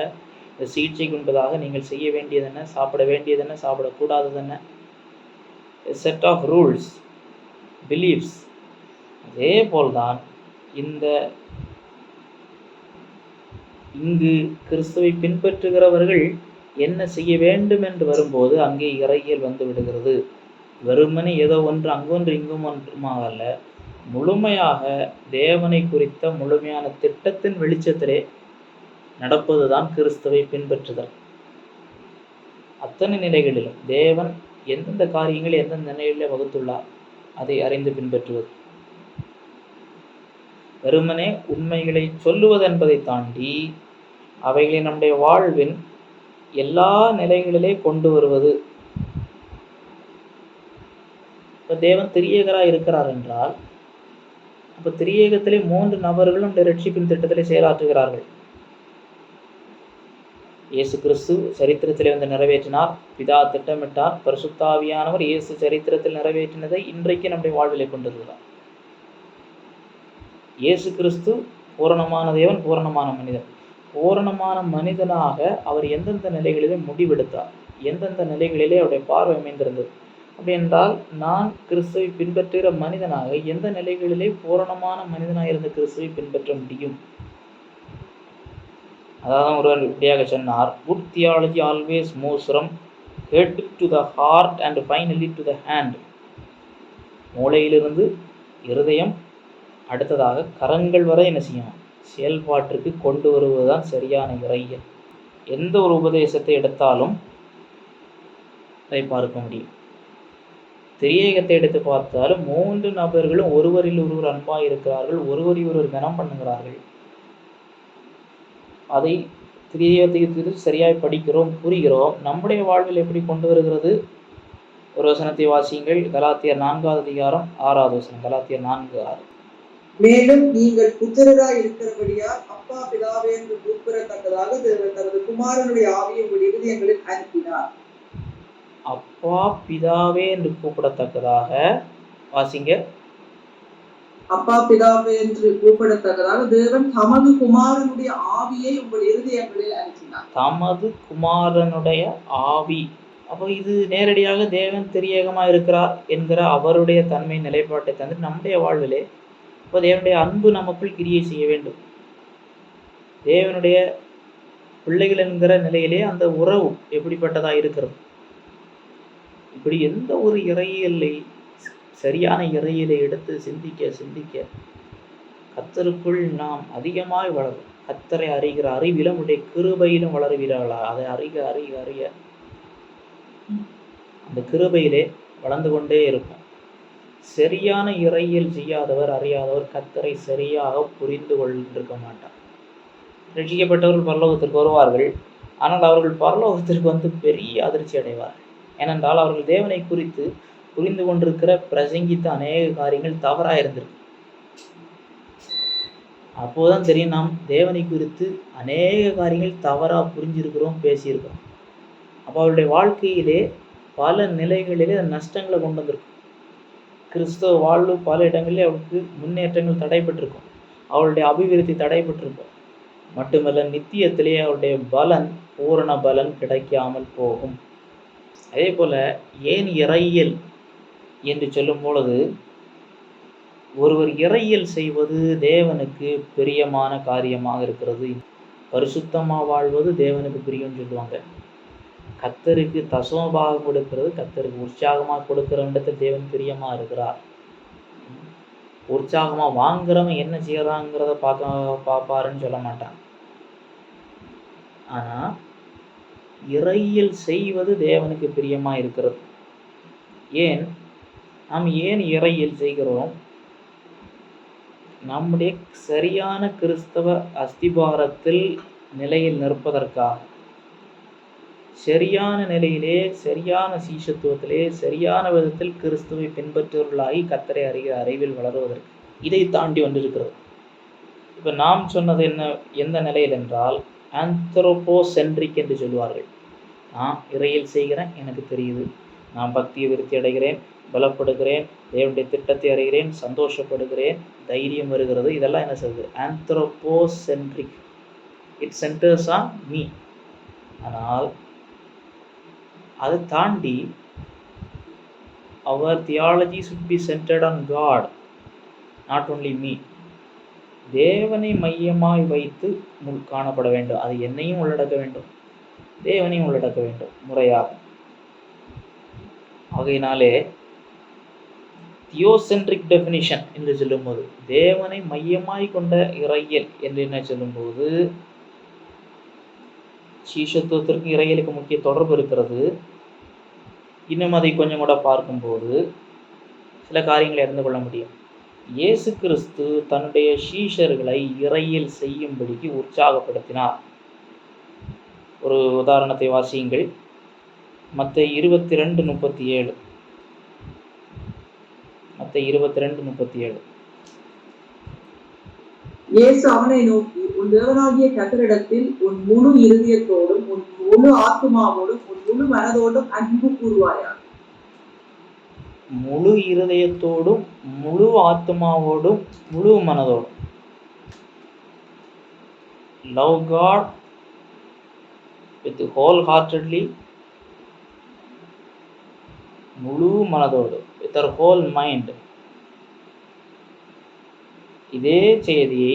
A: இந்த சிகிச்சைக்கு என்பதாக நீங்கள் செய்ய வேண்டியது என்ன, சாப்பிட வேண்டியது என்ன, சாப்பிடக்கூடாதது என்ன, செட் ஆஃப் ரூல்ஸ், பிலீஃப்ஸ். அதே போல்தான் இங்கு கிறிஸ்துவை பின்பற்றுகிறவர்கள் என்ன செய்ய வேண்டும் என்று வரும்போது அங்கே இறையியல் வந்து விடுகிறது. வெறுமனே ஏதோ ஒன்று அங்கொன்று இங்கும் ஒன்றுமாக அல்ல, முழுமையாக தேவனை குறித்த முழுமையான திட்டத்தின் வெளிச்சத்திலே நடப்பதுதான் கிறிஸ்துவை பின்பற்றுதல். அத்தனை நிலைகளிலும் தேவன் எந்தெந்த காரியங்கள் எந்தெந்த நிலையிலே வகுத்துள்ளார் அதை அறிந்து பின்பற்றுவது. வெறுமனே உண்மைகளை சொல்லுவது என்பதை தாண்டி அவைகளை நம்முடைய வாழ்வின் எல்லா நிலைகளிலே கொண்டு வருவது. இப்போ தேவன் திரியேகராக இருக்கிறார் என்றால், அப்போ திரியேகத்திலே 3 நபர்களும் ரட்சிப்பின் திட்டத்திலே செயலாற்றுகிறார்கள். இயேசு கிறிஸ்து சரித்திரத்திலே வந்து நிறைவேற்றினார், பிதா திட்டமிட்டார், பரிசுத்த ஆவியானவர் இயேசு சரித்திரத்தில் நிறைவேற்றினதை இன்றைக்கு நம்முடைய வாழ்விலே கொண்டு வருகிறார். இயேசு கிறிஸ்து பூரணமான தேவன், பூரணமான மனிதன். பூரணமான மனிதனாக அவர் எந்தெந்த நிலைகளிலே முடிவெடுத்தார், எந்தெந்த நிலைகளிலே அவருடைய பார்வை அமைந்திருந்தது. அப்படி என்றால் நான் கிறிஸ்துவை பின்பற்றுகிற மனிதனாக எந்த நிலைகளிலே பூரணமான மனிதனாக இருந்த கிறிஸ்துவை பின்பற்ற முடியும்? அதாவது ஒருவர் இப்படியாக சொன்னார், good theology always moves from head to the heart and finally to the hand. மூளையிலிருந்து இருதயம், அடுத்ததாக கரங்கள் வரை என்ன செய்யும்? செயல்பாட்டிற்கு கொண்டு வருவதுதான் சரியான இறையியல். எந்த ஒரு உபதேசத்தை எடுத்தாலும் அதை பார்க்க முடியும். திரியேகத்தை எடுத்து பார்த்தாலும் 3 நபர்களும் ஒருவரில் ஒருவர் அன்பாய் இருக்கிறார்கள், ஒருவரை ஒருவர் கனம் பண்ணுகிறார்கள். அதை திரியேகத்தை சரியாய் படிக்கிறோம், புரிகிறோம். நம்முடைய வாழ்வில் எப்படி கொண்டு வருகிறது? ஒரு வசனத்தை வாசியுங்கள். கலாத்தியர் 4வது அதிகாரம் 6வது வசனம். கலாத்தியர் 4:6.
B: மேலும் நீங்கள் புத்திரராய் இருக்கிறபடியால் அப்பா பிதாவே என்று கூப்பிடத்தக்கதாக தேவன் தனது குமாரனுடைய ஆவியை உங்கள் இருதயங்களில் அனுப்பினார்.
A: அப்பா பிதாவே என்று கூப்பிடத்தக்கதாக, வாசிங்க.
B: அப்பா பிதாவே என்று கூப்பிடத்தக்கதாக தேவன் தமது குமாரனுடைய ஆவியை உங்கள் இருதயங்களில் அனுப்பினார்.
A: தமது குமாரனுடைய ஆவி. அப்போ இது நேரடியாக தேவன் திரியேகமாக இருக்கிறார் என்கிற அவருடைய தன்மை நிலைப்பாட்டை தந்து நம்முடைய வாழ்விலே இப்போ தேவனுடைய அன்பு நமக்குள் கிரியை செய்ய வேண்டும். தேவனுடைய பிள்ளைகள் என்கிற நிலையிலே அந்த உறவு எப்படிப்பட்டதாக இருக்கிறது? இப்படி எந்த ஒரு இறையியலை, சரியான இறையியலை எடுத்து சிந்திக்க கர்த்தருக்குள் நாம் அதிகமாய் வளரும். கர்த்தரை அறிகிற அறிவிலும் உடைய கிருபையிலும் வளருவீர்களா? அதை அறிய அந்த கிருபையிலே வளர்ந்து கொண்டே இருக்கும். சரியான இறையியல் செய்யாதவர், அறியாதவர் கர்த்தரை சரியாக புரிந்து கொண்டிருக்க மாட்டார். ரட்சிக்கப்பட்டவர்கள் பரலோகத்திற்கு வருவார்கள், ஆனால் அவர்கள் பரலோகத்திற்கு பெரிய அதிர்ச்சி அடைவார்கள். ஏனென்றால் அவர்கள் தேவனை குறித்து புரிந்து கொண்டிருக்கிற பிரசங்கித்த அநேக காரியங்கள் தவறாக இருந்திருக்கு. அப்போதான் தெரியும் நாம் தேவனை குறித்து அநேக காரியங்கள் தவறாக புரிஞ்சிருக்கிறோம், பேசியிருக்கிறோம். அப்போ அவருடைய வாழ்க்கையிலே பல நிலைகளிலே நஷ்டங்களை கொண்டு வந்திருக்கும். கிறிஸ்தவ வாழ்வு பல இடங்களிலே அவருக்கு முன்னேற்றங்கள் தடைபட்டிருக்கும், அவருடைய அபிவிருத்தி தடைபட்டிருக்கும். மட்டுமல்ல, நித்தியத்திலே அவருடைய பலன், பூரண பலன் கிடைக்காமல் போகும். அதே போல ஏன் இறையியல் என்று சொல்லும் பொழுது, ஒருவர் இறையியல் செய்வது தேவனுக்கு பிரியமான காரியமாக இருக்கிறது. பரிசுத்தமாக வாழ்வது தேவனுக்கு பிரியம்னு சொல்லுவாங்க. கர்த்தருக்கு தசமபாகம் கொடுக்கிறது, கர்த்தருக்கு உற்சாகமாக கொடுக்கிற இடத்துல தேவன் பிரியமாக இருக்கிறார். உற்சாகமாக வாங்குறவன் என்ன செய்யறாங்கிறத பார்ப்பாருன்னு சொல்ல மாட்டான். ஆனால் இறையியல் செய்வது தேவனுக்கு பிரியமாக இருக்கிறது. நாம் ஏன் இறையியல் செய்கிறோம்? நம்முடைய சரியான கிறிஸ்தவ அஸ்திபாரத்தில் நிலையில் நிற்பதற்காக, சரியான நிலையிலே, சரியான சீஷத்துவத்திலே, சரியான விதத்தில் கிறிஸ்துவை பின்பற்றுவர்களாகி கர்த்தரை அறிகிற அறிவில் வளருவதற்கு இதை தாண்டி வந்திருக்கிறது. இப்போ நாம் சொன்னது எந்த நிலையில் என்றால், ஆந்த்ரோபோசென்ட்ரிக் என்று சொல்வார்கள். நான் இறையியல் செய்கிறேன், எனக்கு தெரியுது, நான் பக்தியை விருத்தி அடைகிறேன், பலப்படுகிறேன், தேவனுடைய திட்டத்தை அறிகிறேன், சந்தோஷப்படுகிறேன், தைரியம் வருகிறது. இதெல்லாம் என்ன சொல்றது? Anthropocentric. It centers on me. ஆனால் அதை தாண்டி our theology should be centered on God, not only me. தேவனை மையமாய் வைத்து காணப்பட வேண்டும். அது என்னையும் உள்ளடக்க வேண்டும், தேவனையும் உள்ளடக்க வேண்டும் முறையாக. ஆகையினாலே தியோசென்ட்ரிக் டெஃபினிஷன் என்று சொல்லும்போது, தேவனை மையமாய் கொண்ட இறையியல் என்று என்ன சொல்லும்போது, சீஷத்துவத்திற்கு இறையியலுக்கு முக்கிய தொடர்பு இருக்கிறது. இன்னும் அதை கொஞ்சம் கூட பார்க்கும்போது சில காரியங்களை அறிந்து கொள்ள முடியும். இயேசு கிறிஸ்து தன்னுடைய சீஷர்களை இறையியல் செய்யும்படிக்கு உற்சாகப்படுத்தினார். ஒரு உதாரணத்தை வாசியுங்கள். மத்தேயு 22:37. மத்தேயு 22:37.
B: இயேசு அவனை நோக்கி, உன் தேவனாகிய கர்த்தரிடத்தில் உன் முழு இருதயத்தோடும், உன் முழு ஆத்துமாவோடும், உன் முழு மனதோடும் அன்பு கூர்வாயாக.
A: முழு இருதயத்தோடும், முழு ஆத்மாவோடும், முழு மனதோடும். Love God with wholeheartedly, முழு மனதோடு, with our whole mind. இதே செய்தியை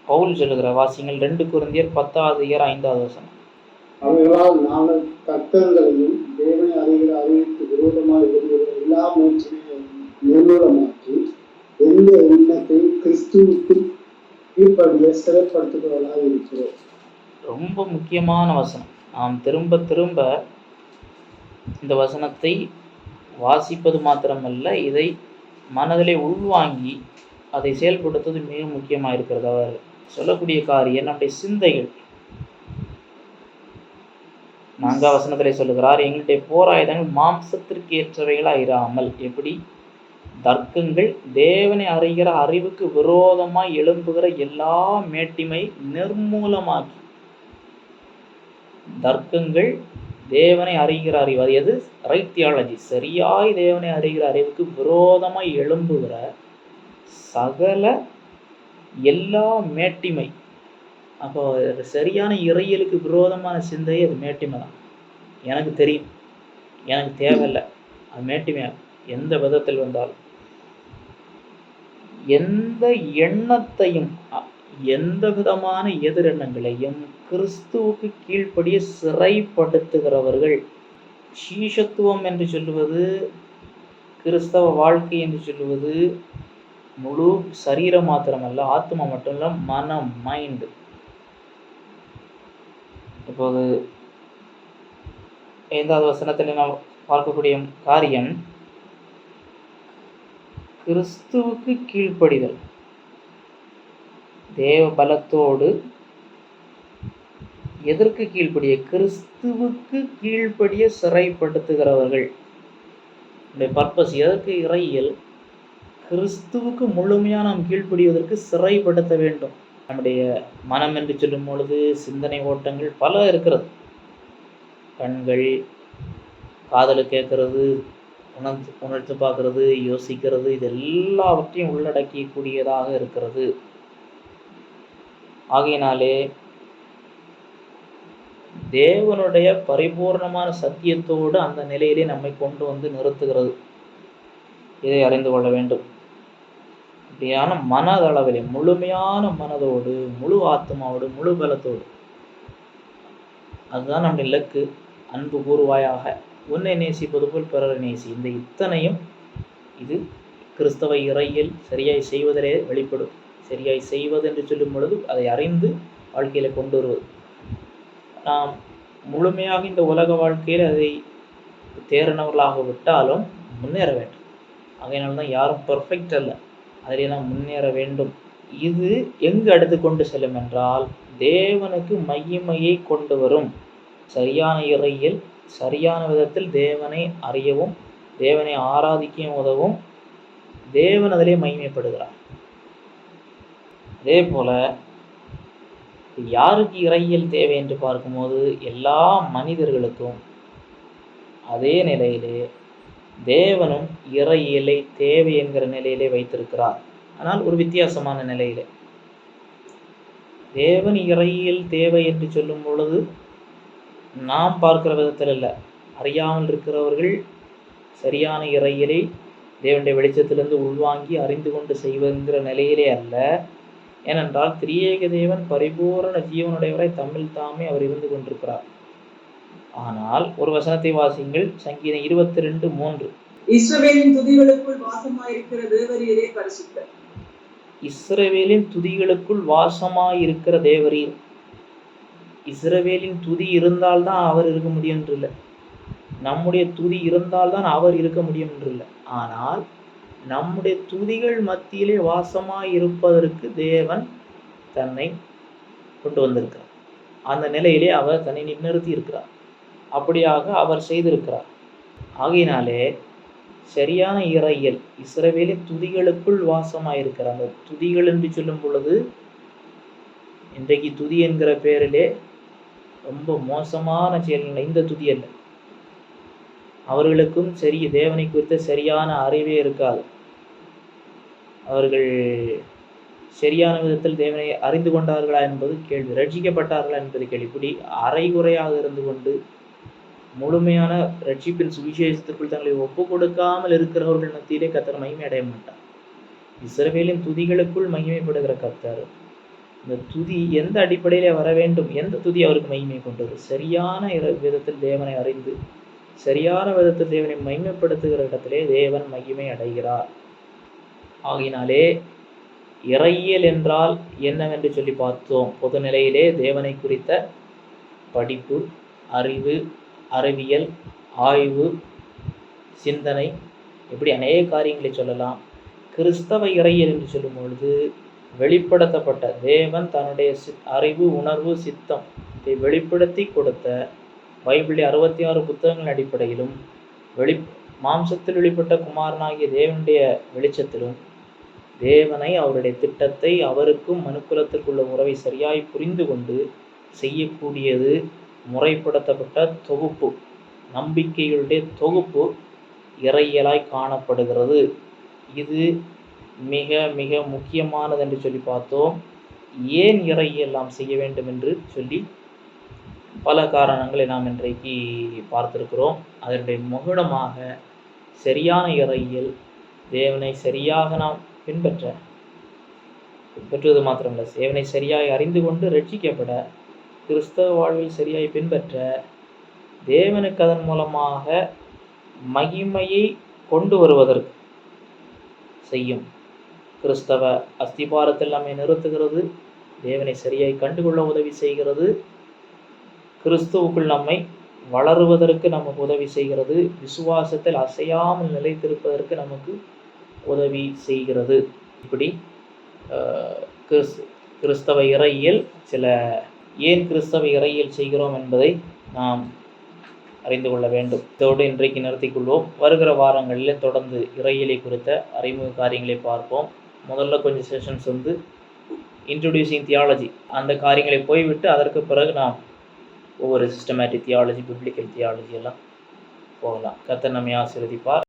A: பவுல் சொல்லுகிற வாசிங்கள் 2 கொரிந்தியர் 10:5 வசனம்.
C: அவைகளால் நாங்கள் கர்த்தர்களையும் தேவனை அறிகிற அறிவுக்கு விரோதமாக இருக்கிற எல்லா முயற்சிகளையும் நிர்மூலமாக்கி எந்த எண்ணத்தை கிறிஸ்துவுக்கு கீழ்ப்படிய சிறைப்படுத்துகிறவர்களாக இருக்கிறோம்.
A: ரொம்ப முக்கியமான வசனம். நாம் திரும்ப திரும்ப இந்த வசனத்தை வாசிப்பது மாத்திரமல்ல, இதை மனதிலே உள்வாங்கி அதை செயல்படுத்துவது மிக முக்கியமாக இருக்கிறது. அவர் சொல்லக்கூடிய காரியம் நம்முடைய சிந்தைகள். 4ஆம் வசனத்திலே சொல்லுகிறார், எங்களுடைய போராயுதங்கள் மாம்சத்திற்கு ஏற்றவைகளாக இராமல். எப்படி? தர்க்கங்கள் தேவனை அறிகிற அறிவுக்கு விரோதமாய் எழும்புகிற எல்லா மேட்டிமை நிர்மூலமாக்கி. தர்க்கங்கள் தேவனை அறிகிற அறிவு, அது எது? Right theology. சரியாய் தேவனை அறிகிற அறிவுக்கு விரோதமாய் எழும்புகிற சகல எல்லா மேட்டிமை. அப்போ சரியான இறையியலுக்கு விரோதமான சிந்தை அது மேட்டிமை தான். எனக்கு தெரியும், எனக்கு தேவையில்லை, அது மேட்டிமையாக எந்த விதத்தில் வந்தாலும். எந்த எண்ணத்தையும் எந்த விதமான எதிரெண்ணங்களையும் கிறிஸ்துவுக்கு கீழ்ப்படிய சிறைப்படுத்துகிறவர்கள். சீஷத்துவம் என்று சொல்லுவது, கிறிஸ்தவ வாழ்க்கை என்று சொல்லுவது முழு சரீரம் மாத்திரமல்ல, ஆத்மா மட்டும் இல்லை, மனம், மைண்டு. இப்போது 5வது வசனத்தில் நாம் பார்க்கக்கூடிய காரியம் கிறிஸ்துவுக்கு கீழ்ப்படிதல். தேவ பலத்தோடு எதற்கு கீழ்ப்படிய? கிறிஸ்துவுக்கு கீழ்ப்படிய சிறைப்படுத்துகிறவர்கள். பர்பஸ் எதற்கு? இறையியல். கிறிஸ்துவுக்கு முழுமையாக நாம் கீழ்ப்படிவதற்கு சிறைப்படுத்த வேண்டும். நம்முடைய மனம் என்று சொல்லும் பொழுது சிந்தனை ஓட்டங்கள் பல இருக்கிறது. கண்கள் காதல் கேட்கறது, உணர்த்து பார்க்கறது, யோசிக்கிறது, இது எல்லாவற்றையும் உள்ளடக்கக்கூடியதாக இருக்கிறது. ஆகையினாலே தேவனுடைய பரிபூர்ணமான சத்தியத்தோடு அந்த நிலையிலே நம்மை கொண்டு வந்து நிறுத்துகிறது. இதை அறிந்து கொள்ள வேண்டும். இப்படியான மனதளவிலே முழுமையான மனதோடு, முழு ஆத்மாவோடு, முழு பலத்தோடு, அதுதான் நம்முடைய இலக்கு. அன்பு கூறுவாயாக, உன்னை நேசிப்பது போல் பிறரை நேசி. இந்த இத்தனையும் இது கிறிஸ்தவ இறையில் சரியாய் செய்வதிலே வெளிப்படும். சரியாய் செய்வது என்று சொல்லும் பொழுது அதை அறிந்து வாழ்க்கையில் கொண்டு வருவது. நாம் முழுமையாக இந்த உலக வாழ்க்கையில் அதை தேறினவர்களாக விட்டாலும் முன்னேற வேண்டும். அதனால்தான் யாரும் பர்ஃபெக்ட் அல்ல, அதிலே நாம் முன்னேற வேண்டும். இது எங்கு அடுத்து கொண்டு செல்லும் என்றால் தேவனுக்கு மகிமையை கொண்டு வரும். சரியான இறையில் சரியான விதத்தில் தேவனை அறியவும் தேவனை ஆராதிக்கவும் உதவும். தேவன் அதிலே மகிமைப்படுகிறார். அதே போல யாருக்கு இறையியல் தேவை என்று பார்க்கும்போது எல்லா மனிதர்களுக்கும் அதே நிலையிலே தேவனும் இறையியலை தேவை என்கிற நிலையிலே வைத்திருக்கிறார். ஆனால் ஒரு வித்தியாசமான நிலையிலே. தேவன் இறையியல் தேவை என்று சொல்லும் பொழுது நாம் பார்க்கிற விதத்தில் இல்லை. அறியாமல் இருக்கிறவர்கள் சரியான இறையியலை தேவனுடைய வெளிச்சத்திலிருந்து உள்வாங்கி அறிந்து கொண்டு செய்வங்கிற நிலையிலே அல்ல. ஏனென்றால் திரியேக தேவன் பரிபூரண ஜீவனுடையவராய் தம்மில் தாமே அவர் இருந்து கொண்டிருக்கிறார். ஆனால் ஒரு வசனத்தை வாசியுங்கள். சங்கீதம் 22:3.
B: இஸ்ரவேலின் துதிகளுக்குள் வாசமாயிருக்கிற தேவரீரே பரிசுத்தர்.
A: இஸ்ரவேலின் துதிகளுக்குள் வாசமாயிருக்கிற தேவரீர். இஸ்ரவேலின் துதி இருந்தால்தான் அவர் இருக்க முடியும் என்று இல்லை. நம்முடைய துதி இருந்தால்தான் அவர் இருக்க முடியும் என்று இல்லை. ஆனால் நம்முடைய துதிகள் மத்தியிலே வாசமாய் இருப்பதற்கு தேவன் தன்னை கொண்டு வந்திருக்கிறார். அந்த நிலையிலே அவர் தன்னை நிறுத்தி இருக்கிறார். அப்படியாக அவர் செய்திருக்கிறார். ஆகையினாலே சரியான இறையியல் இஸ்ரவேலின் துதிகளுக்குள் வாசமாயிருக்கிறார். அந்த துதிகள் என்று சொல்லும் பொழுது இன்றைக்கு துதி என்கிற பேரிலே ரொம்ப மோசமான செயல்கள். இந்த துதி அல்ல. அவர்களுக்கும் சரி தேவனை குறித்த சரியான அறிவே இருக்காது. அவர்கள் சரியான விதத்தில் தேவனை அறிந்து கொண்டார்களா என்பது கேள்வி. ரட்சிக்கப்பட்டார்களா என்பது கேள்வி. இப்படி அரைகுறையாக இருந்து கொண்டு முழுமையான ரட்சிப்பின் சுவிசேஷத்திற்குள் தங்களை ஒப்பு கொடுக்காமல் இருக்கிறவர்கள் மத்தியிலே கர்த்தர் மகிமை அடைய மாட்டார். இஸ்ரவேலின் துதிகளுக்குள் மகிமைப்படுகிற கர்த்தர் இந்த துதி எந்த அடிப்படையிலே வர வேண்டும்? எந்த துதி அவருக்கு மகிமை கொண்டு வரும்? சரியான விதத்தில் தேவனை அறிந்து சரியான விதத்தில் தேவனை மகிமைப்படுத்துகிற இடத்திலே தேவன் மகிமை அடைகிறார். ஆகினாலே இறையியல் என்றால் என்னவென்று சொல்லி பார்த்தோம். பொதுநிலையிலே தேவனை குறித்த படிப்பு, அறிவு, அறிவியல், ஆய்வு, சிந்தனை, இப்படி அநேக காரியங்களை சொல்லலாம். கிறிஸ்தவ இறையியல் என்று சொல்லும் பொழுது வெளிப்படுத்தப்பட்ட தேவன் தன்னுடைய அறிவு, உணர்வு, சித்தம் இதை வெளிப்படுத்தி கொடுத்த பைபிளில் 66 புத்தகங்கள் அடிப்படையிலும் மாம்சத்தில் வெளிப்பட்ட குமாரனாகிய தேவனுடைய வெளிச்சத்திலும் தேவனை, அவருடைய திட்டத்தை, அவருக்கும் மனுக்குலத்திற்குள்ள உறவை சரியாய் புரிந்து கொண்டு செய்யக்கூடியது முறைப்படுத்தப்பட்ட தொகுப்பு, நம்பிக்கைகளுடைய தொகுப்பு இறையியலாய் காணப்படுகிறது. இது மிக மிக முக்கியமானது என்று சொல்லி பார்த்தோம். ஏன் இறையியல் நாம் செய்ய வேண்டும் என்று சொல்லி பல காரணங்களை நாம் இன்றைக்கு பார்த்திருக்கிறோம். அதனுடைய மகுடமாக சரியான இறையியல், தேவனை சரியாக நாம் பின்பற்றுவது மாத்திரமல்ல, தேவனை சரியாய் அறிந்து கொண்டு ரட்சிக்கப்பட, கிறிஸ்தவ வாழ்வில் சரியாய் பின்பற்ற, தேவனுக்கு அதன் மூலமாக மகிமையை கொண்டு வருவதற்கு செய்யும். கிறிஸ்தவ அஸ்திபாரத்தில் நம்மை நிறுத்துகிறது, தேவனை சரியாய் கண்டுகொள்ள உதவி செய்கிறது, கிறிஸ்துவுக்குள் நம்மை வளருவதற்கு நமக்கு உதவி செய்கிறது, விசுவாசத்தில் அசையாமல் நிலைத்திருப்பதற்கு நமக்கு உதவி செய்கிறது. இப்படி கிறிஸ்தவ இறையியல் ஏன் கிறிஸ்தவ இறையியல் செய்கிறோம் என்பதை நாம் அறிந்து கொள்ள வேண்டும். இதோடு இன்றைக்கு நிறுத்திக்கொள்வோம். வருகிற வாரங்களில் தொடர்ந்து இறையியலை குறித்த அறிமுக காரியங்களை பார்ப்போம். முதல்ல கொஞ்சம் செஷன்ஸ் இன்ட்ரடியூசிங் தியாலஜி, அந்த காரியங்களை போய்விட்டு அதற்கு பிறகு நாம் ஒவ்வொரு சிஸ்டமேட்டிக் தியாலஜி, பிப்ளிக்கல் தியாலஜி எல்லாம் போகலாம். கர்த்தர் நம்மை ஆசீர்வதிப்பார்.